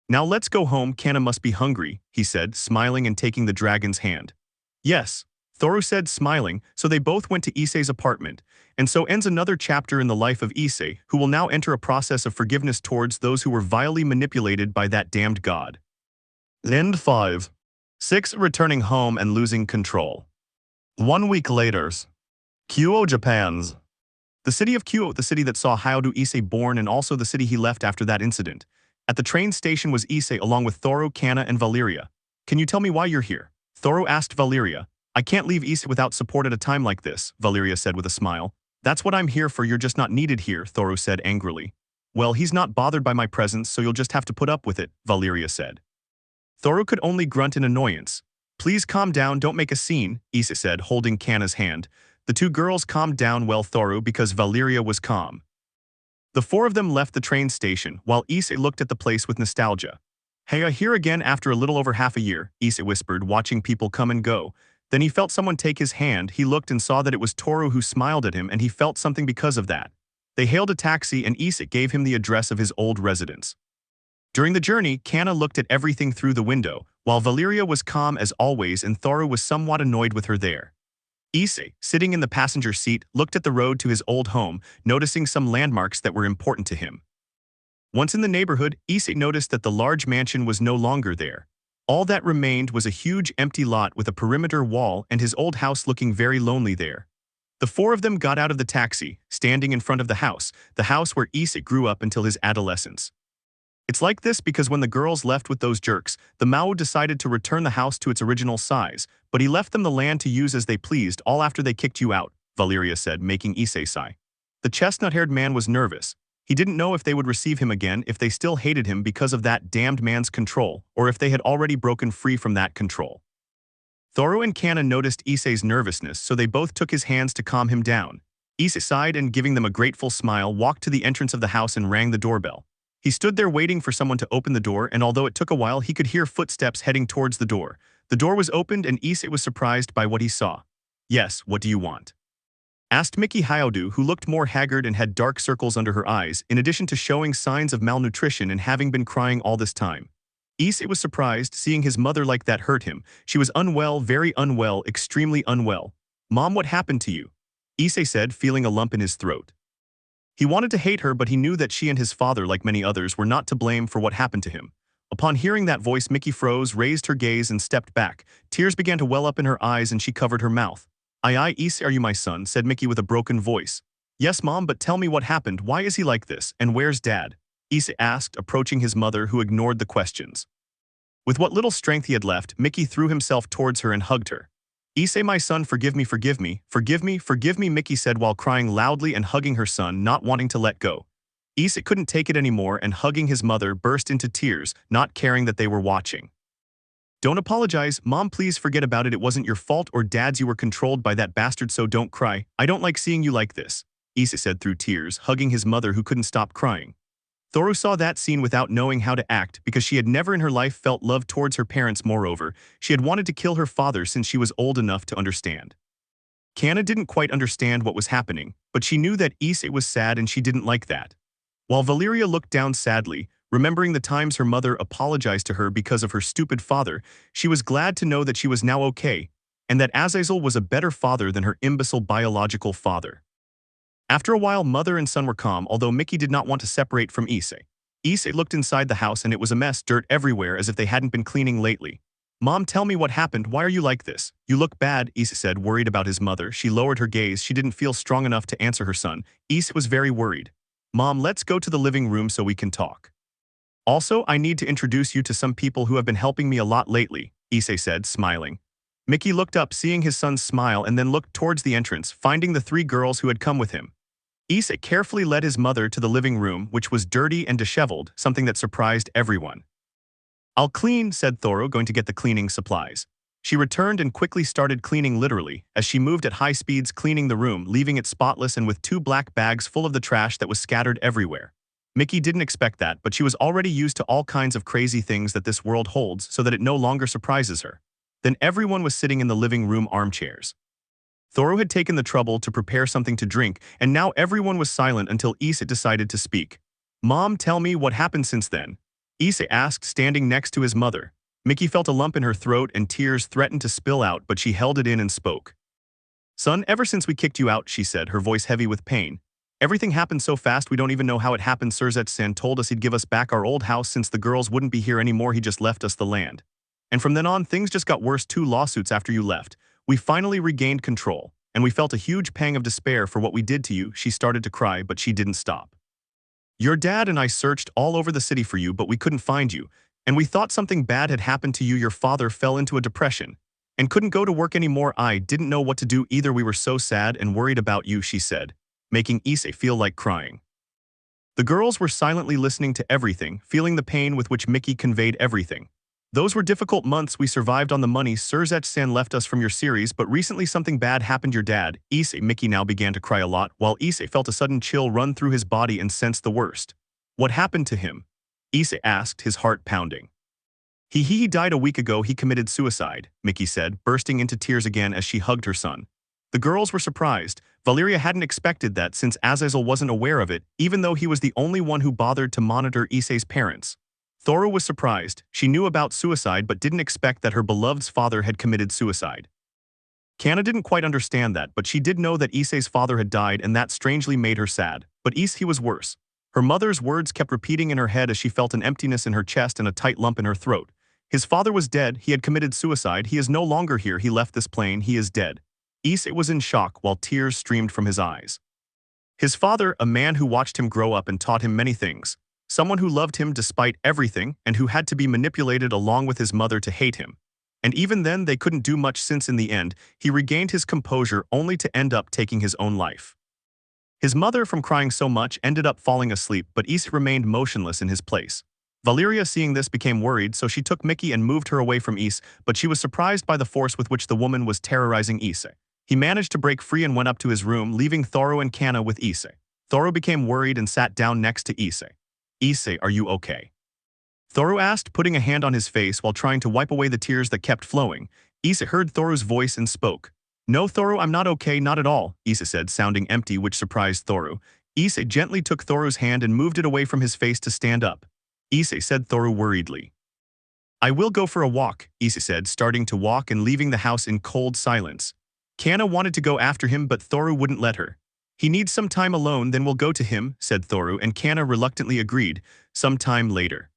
S1: "Now let's go home, Kana must be hungry," he said, smiling and taking the dragon's hand. "Yes," Thoru said, smiling, so they both went to Issei's apartment. And so ends another chapter in the life of Issei, who will now enter a process of forgiveness towards those who were vilely manipulated by that damned god. End 5. 6. Returning home and losing control. 1 week later. Kyoto, Japan's. The city of Kyoto, the city that saw Hayato Issei born and also the city he left after that incident. At the train station was Issei along with Thoru, Kana, and Valeria. "Can you tell me why you're here?" Thoru asked Valeria. "I can't leave Issei without support at a time like this," Valeria said with a smile. "That's what I'm here for, you're just not needed here," Thoru said angrily. "Well, he's not bothered by my presence, so you'll just have to put up with it," Valeria said. Thoru could only grunt in annoyance. "Please calm down, don't make a scene," Issei said, holding Kana's hand. The two girls calmed down well Thoru because Valeria was calm. The four of them left the train station, while Issei looked at the place with nostalgia. "Heya, here again after a little over half a year," Issei whispered, watching people come and go. Then he felt someone take his hand. He looked and saw that it was Toru, who smiled at him, and he felt something because of that. They hailed a taxi and Issei gave him the address of his old residence. During the journey, Kanna looked at everything through the window, while Valeria was calm as always and Toru was somewhat annoyed with her there. Issei, sitting in the passenger seat, looked at the road to his old home, noticing some landmarks that were important to him. Once in the neighborhood, Issei noticed that the large mansion was no longer there. All that remained was a huge empty lot with a perimeter wall and his old house looking very lonely there. The four of them got out of the taxi, standing in front of the house where Issei grew up until his adolescence. It's like this because when the girls left with those jerks, the Mao decided to return the house to its original size, but he left them the land to use as they pleased all after they kicked you out, Valeria said, making Issei sigh. The chestnut-haired man was nervous. He didn't know if they would receive him again, if they still hated him because of that damned man's control, or if they had already broken free from that control. Toru and Kanna noticed Issei's nervousness, so they both took his hands to calm him down. Issei sighed and, giving them a grateful smile, walked to the entrance of the house and rang the doorbell. He stood there waiting for someone to open the door, and although it took a while, he could hear footsteps heading towards the door. The door was opened and Issei was surprised by what he saw. "Yes, what do you want?" asked Miki Hyodu, who looked more haggard and had dark circles under her eyes, in addition to showing signs of malnutrition and having been crying all this time. Issei was surprised. Seeing his mother like that hurt him. She was unwell, very unwell, extremely unwell. "Mom, what happened to you?" Issei said, feeling a lump in his throat. He wanted to hate her, but he knew that she and his father, like many others, were not to blame for what happened to him. Upon hearing that voice, Miki froze, raised her gaze, and stepped back. Tears began to well up in her eyes and she covered her mouth. "Aye, Issei, are you my son?" said Miki with a broken voice. "Yes, Mom, but tell me what happened. Why is he like this? And where's Dad?" Issei asked, approaching his mother, who ignored the questions. With what little strength he had left, Miki threw himself towards her and hugged her. "Issei, my son, forgive me, forgive me, forgive me, forgive me," Miki said while crying loudly and hugging her son, not wanting to let go. Issei couldn't take it anymore and, hugging his mother, burst into tears, not caring that they were watching. "Don't apologize, Mom, please forget about it. It wasn't your fault or Dad's. You were controlled by that bastard, so don't cry. I don't like seeing you like this," Issei said through tears, hugging his mother, who couldn't stop crying. Toru saw that scene without knowing how to act because she had never in her life felt love towards her parents. Moreover, she had wanted to kill her father since she was old enough to understand. Kanna didn't quite understand what was happening, but she knew that Issei was sad and she didn't like that. While Valeria looked down sadly, remembering the times her mother apologized to her because of her stupid father, she was glad to know that she was now okay, and that Azazel was a better father than her imbecile biological father. After a while, mother and son were calm, although Miki did not want to separate from Issei. Issei looked inside the house and it was a mess, dirt everywhere as if they hadn't been cleaning lately. "Mom, tell me what happened. Why are you like this? You look bad," Issei said, worried about his mother. She lowered her gaze. She didn't feel strong enough to answer her son. Issei was very worried. "Mom, let's go to the living room so we can talk. Also, I need to introduce you to some people who have been helping me a lot lately," Issei said, smiling. Miki looked up, seeing his son smile, and then looked towards the entrance, finding the three girls who had come with him. Issei carefully led his mother to the living room, which was dirty and disheveled, something that surprised everyone. "I'll clean," said Toru, going to get the cleaning supplies. She returned and quickly started cleaning, literally, as she moved at high speeds, cleaning the room, leaving it spotless and with 2 black bags full of the trash that was scattered everywhere. Miki didn't expect that, but she was already used to all kinds of crazy things that this world holds, so that it no longer surprises her. Then everyone was sitting in the living room armchairs. Toru had taken the trouble to prepare something to drink, and now everyone was silent until Issei decided to speak. "Mom, tell me what happened since then," Issei asked, standing next to his mother. Miki felt a lump in her throat and tears threatened to spill out, but she held it in and spoke. "Son, ever since we kicked you out," she said, her voice heavy with pain. "Everything happened so fast we don't even know how it happened. Surzet-san told us he'd give us back our old house since the girls wouldn't be here anymore. He just left us the land. And from then on, things just got worse. 2 lawsuits after you left. We finally regained control, and we felt a huge pang of despair for what we did to you." She started to cry, but she didn't stop. "Your dad and I searched all over the city for you, but we couldn't find you, and we thought something bad had happened to you. Your father fell into a depression and couldn't go to work anymore. I didn't know what to do either. We were so sad and worried about you," she said, making Issei feel like crying. The girls were silently listening to everything, feeling the pain with which Miki conveyed everything. "Those were difficult months. We survived on the money. Surzet-san left us from your series, but recently something bad happened. Your dad," Miki now began to cry a lot, while Issei felt a sudden chill run through his body and sensed the worst. "What happened to him?" Issei asked, his heart pounding. He died a week ago. He committed suicide, Mickey said, bursting into tears again as she hugged her son. The girls were surprised. Valeria hadn't expected that since Azazel wasn't aware of it, even though he was the only one who bothered to monitor Issei's parents. Thora was surprised. She knew about suicide but didn't expect that her beloved's father had committed suicide. Kana didn't quite understand that, but she did know that Issei's father had died, and that strangely made her sad. But Issei was worse. Her mother's words kept repeating in her head as she felt an emptiness in her chest and a tight lump in her throat. His father was dead. He had committed suicide. He is no longer here. He left this plane. He is dead. Issei was in shock while tears streamed from his eyes. His father, a man who watched him grow up and taught him many things, someone who loved him despite everything and who had to be manipulated along with his mother to hate him. And even then they couldn't do much since in the end, he regained his composure only to end up taking his own life. His mother, from crying so much, ended up falling asleep, but Issei remained motionless in his place. Valeria, seeing this, became worried, so she took Mickey and moved her away from Issei, but she was surprised by the force with which the woman was terrorizing Issei. He managed to break free and went up to his room, leaving Thoro and Kana with Issei. Thoro became worried and sat down next to Issei. "Issei, are you okay?" Thoro asked, putting a hand on his face while trying to wipe away the tears that kept flowing. Issei heard Thoro's voice and spoke. "No, Thoro, I'm not okay, not at all," Issei said, sounding empty, which surprised Thoro. Issei gently took Thoro's hand and moved it away from his face to stand up. Issei said Thoro worriedly. "I will go for a walk," Issei said, starting to walk and leaving the house in cold silence. Kana wanted to go after him, but Thoro wouldn't let her. "He needs some time alone, then we'll go to him," said Thoro, and Kana reluctantly agreed. Some time later,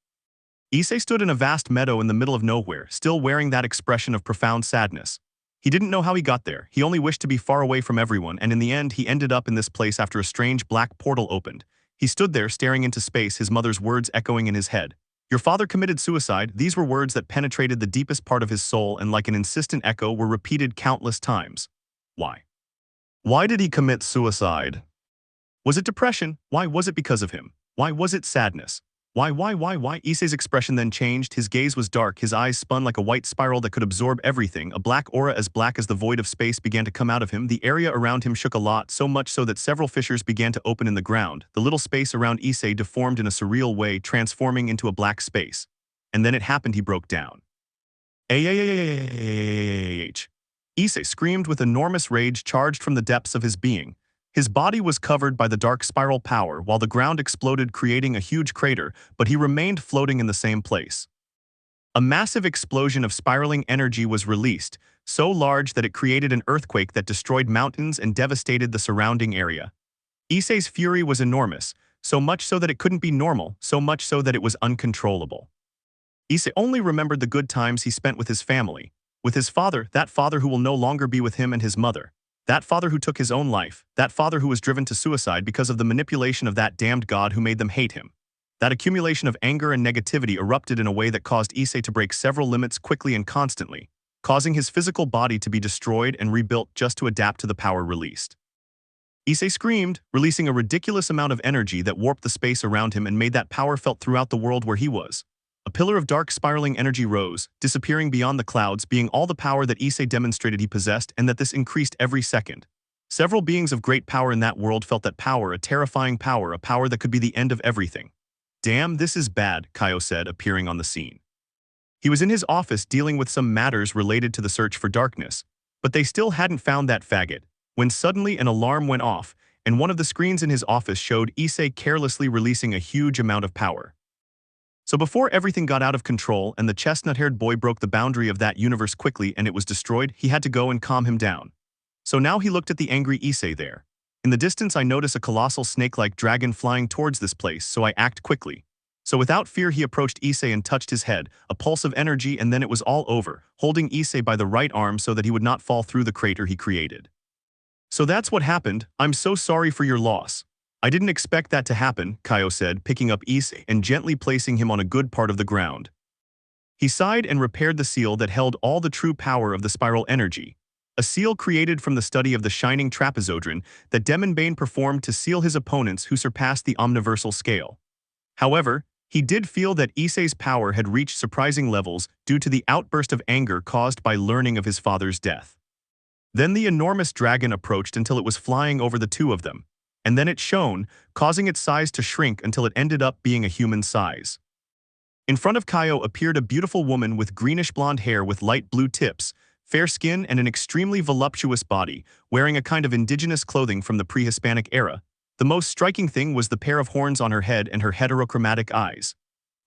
S1: Issei stood in a vast meadow in the middle of nowhere, still wearing that expression of profound sadness. He didn't know how he got there. He only wished to be far away from everyone, and in the end he ended up in this place after a strange black portal opened. He stood there staring into space, his mother's words echoing in his head. "Your father committed suicide." These were words that penetrated the deepest part of his soul and like an insistent echo were repeated countless times. Why? Why did he commit suicide? Was it depression? Why was it because of him? Why was it sadness? Why? Issei's expression then changed. His gaze was dark, his eyes spun like a white spiral that could absorb everything. A black aura as black as the void of space began to come out of him. The area around him shook a lot, so much so that several fissures began to open in the ground. The little space around Issei deformed in a surreal way, transforming into a black space. And then it happened, he broke down. Issei screamed with enormous rage charged from the depths of his being. His body was covered by the dark spiral power while the ground exploded, creating a huge crater, but he remained floating in the same place. A massive explosion of spiraling energy was released, so large that it created an earthquake that destroyed mountains and devastated the surrounding area. Issei's fury was enormous, so much so that it couldn't be normal, so much so that it was uncontrollable. Issei only remembered the good times he spent with his family, with his father, that father who will no longer be with him, and his mother. That father who took his own life, that father who was driven to suicide because of the manipulation of that damned god who made them hate him. That accumulation of anger and negativity erupted in a way that caused Issei to break several limits quickly and constantly, causing his physical body to be destroyed and rebuilt just to adapt to the power released. Issei screamed, releasing a ridiculous amount of energy that warped the space around him and made that power felt throughout the world where he was. A pillar of dark spiraling energy rose, disappearing beyond the clouds, being all the power that Issei demonstrated he possessed, and that this increased every second. Several beings of great power in that world felt that power, a terrifying power, a power that could be the end of everything. "Damn, this is bad," Kaio said, appearing on the scene. He was in his office dealing with some matters related to the search for darkness, but they still hadn't found that faggot, when suddenly an alarm went off, and one of the screens in his office showed Issei carelessly releasing a huge amount of power. So before everything got out of control and the chestnut-haired boy broke the boundary of that universe quickly and it was destroyed, he had to go and calm him down. So now he looked at the angry Issei there. "In the distance I notice a colossal snake-like dragon flying towards this place, so I act quickly." So without fear he approached Issei and touched his head, a pulse of energy, and then it was all over, holding Issei by the right arm so that he would not fall through the crater he created. "So that's what happened. I'm so sorry for your loss." "I didn't expect that to happen," Kaio said, picking up Issei and gently placing him on a good part of the ground. He sighed and repaired the seal that held all the true power of the spiral energy, a seal created from the study of the shining trapezoedron that Demon Bane performed to seal his opponents who surpassed the omniversal scale. However, he did feel that Issei's power had reached surprising levels due to the outburst of anger caused by learning of his father's death. Then the enormous dragon approached until it was flying over the two of them. And then it shone, causing its size to shrink until it ended up being a human size. In front of Kaio appeared a beautiful woman with greenish blonde hair with light blue tips, fair skin and an extremely voluptuous body, wearing a kind of indigenous clothing from the pre-Hispanic era. The most striking thing was the pair of horns on her head and her heterochromatic eyes.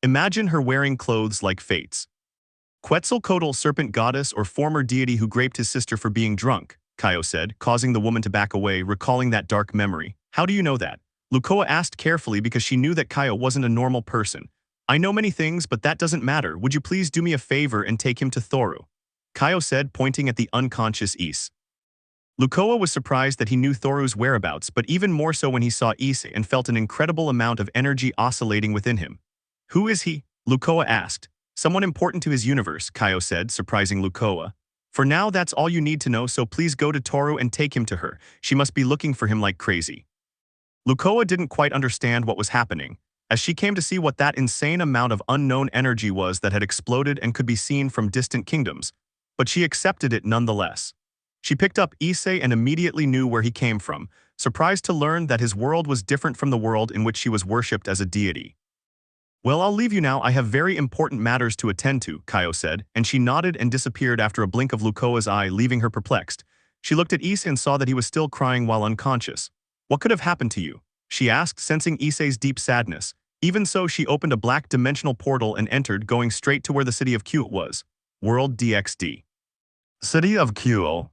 S1: Imagine her wearing clothes like Fates. Quetzalcoatl, serpent goddess or former deity who raped his sister for being drunk, Kaio said, causing the woman to back away, recalling that dark memory. How do you know that? Lukoa asked carefully because she knew that Kaio wasn't a normal person. I know many things, but that doesn't matter. Would you please do me a favor and take him to Thoru? Kaio said, pointing at the unconscious Issei. Lukoa was surprised that he knew Thoru's whereabouts, but even more so when he saw Issei and felt an incredible amount of energy oscillating within him. Who is he? Lukoa asked. Someone important to his universe, Kaio said, surprising Lukoa. For now, that's all you need to know, so please go to Thoru and take him to her. She must be looking for him like crazy. Lukoa didn't quite understand what was happening, as she came to see what that insane amount of unknown energy was that had exploded and could be seen from distant kingdoms, but she accepted it nonetheless. She picked up Issei and immediately knew where he came from, surprised to learn that his world was different from the world in which she was worshipped as a deity. Well, I'll leave you now. I have very important matters to attend to, Kaio said, and she nodded and disappeared after a blink of Lukoa's eye, leaving her perplexed. She looked at Issei and saw that he was still crying while unconscious. What could have happened to you? She asked, sensing Issei's deep sadness. Even so, she opened a black dimensional portal and entered, going straight to where the city of Kyo was. World DXD. City of Kyo.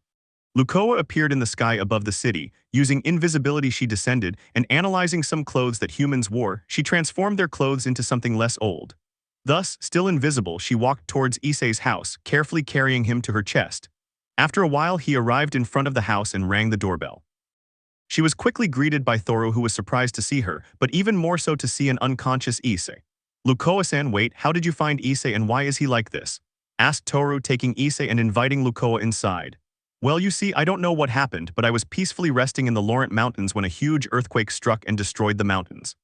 S1: Lukoa appeared in the sky above the city. Using invisibility, she descended, and analyzing some clothes that humans wore, she transformed their clothes into something less old. Thus, still invisible, she walked towards Issei's house, carefully carrying him to her chest. After a while, he arrived in front of the house and rang the doorbell. She was quickly greeted by Thoru, who was surprised to see her, but even more so to see an unconscious Issei. Lukoa-san, wait, how did you find Issei and why is he like this? Asked Thoru, taking Issei and inviting Lukoa inside. Well, you see, I don't know what happened, but I was peacefully resting in the Latent Mountains when a huge earthquake struck and destroyed the mountains.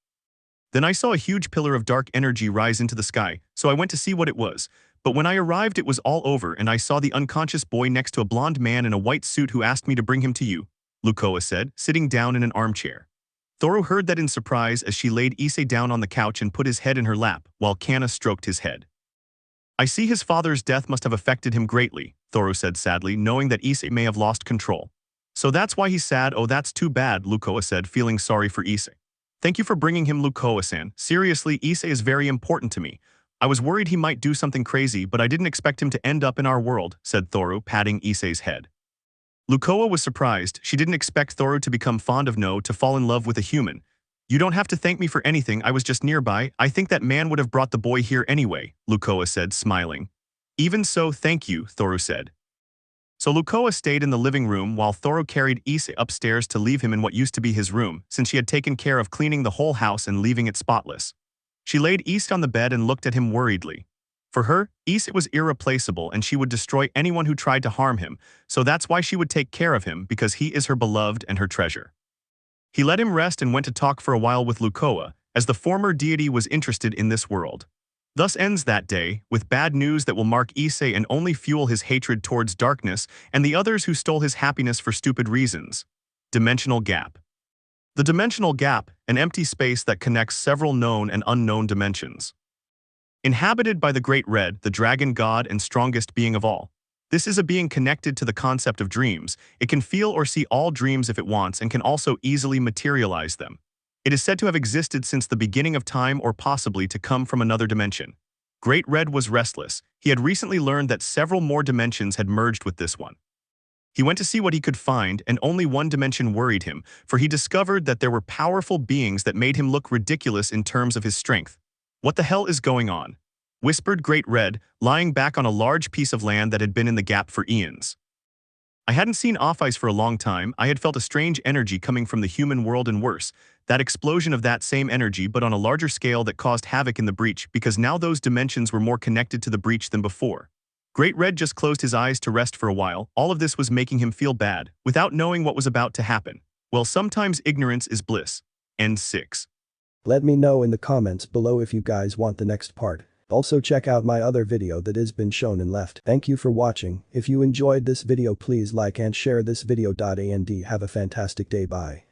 S1: Then I saw a huge pillar of dark energy rise into the sky, so I went to see what it was. But when I arrived, it was all over, and I saw the unconscious boy next to a blonde man in a white suit who asked me to bring him to you, Lukoa said, sitting down in an armchair. Thoru heard that in surprise as she laid Issei down on the couch and put his head in her lap, while Kana stroked his head. I see his father's death must have affected him greatly, Thoru said sadly, knowing that Issei may have lost control. So that's why he's sad. Oh, that's too bad, Lukoa said, feeling sorry for Issei. Thank you for bringing him, Lukoa-san. Seriously, Issei is very important to me. I was worried he might do something crazy, but I didn't expect him to end up in our world, said Thoru, patting Issei's head. Lukoa was surprised. She didn't expect Thoru to become fond of to fall in love with a human. You don't have to thank me for anything, I was just nearby. I think that man would have brought the boy here anyway, Lukoa said, smiling. Even so, thank you, Thoru said. So Lukoa stayed in the living room while Thoru carried Issei upstairs to leave him in what used to be his room, since she had taken care of cleaning the whole house and leaving it spotless. She laid Issei on the bed and looked at him worriedly. For her, Issei was irreplaceable and she would destroy anyone who tried to harm him, so that's why she would take care of him, because he is her beloved and her treasure. He let him rest and went to talk for a while with Lukoa, as the former deity was interested in this world. Thus ends that day, with bad news that will mark Issei and only fuel his hatred towards darkness and the others who stole his happiness for stupid reasons. Dimensional Gap. The dimensional gap, an empty space that connects several known and unknown dimensions. Inhabited by the Great Red, the dragon god and strongest being of all. This is a being connected to the concept of dreams. It can feel or see all dreams if it wants and can also easily materialize them. It is said to have existed since the beginning of time or possibly to come from another dimension. Great Red was restless. He had recently learned that several more dimensions had merged with this one. He went to see what he could find, and only one dimension worried him, for he discovered that there were powerful beings that made him look ridiculous in terms of his strength. What the hell is going on? Whispered Great Red, lying back on a large piece of land that had been in the gap for eons. I hadn't seen Off-Ice for a long time. I had felt a strange energy coming from the human world and worse, that explosion of that same energy but on a larger scale that caused havoc in the breach because now those dimensions were more connected to the breach than before. Great Red just closed his eyes to rest for a while. All of this was making him feel bad, without knowing what was about to happen. Well, sometimes ignorance is bliss. End 6.
S2: Let me know in the comments below if you guys want the next part. Also check out my other video that has been shown and left. Thank you for watching. If you enjoyed this video, please like and share this video. And have a fantastic day. Bye.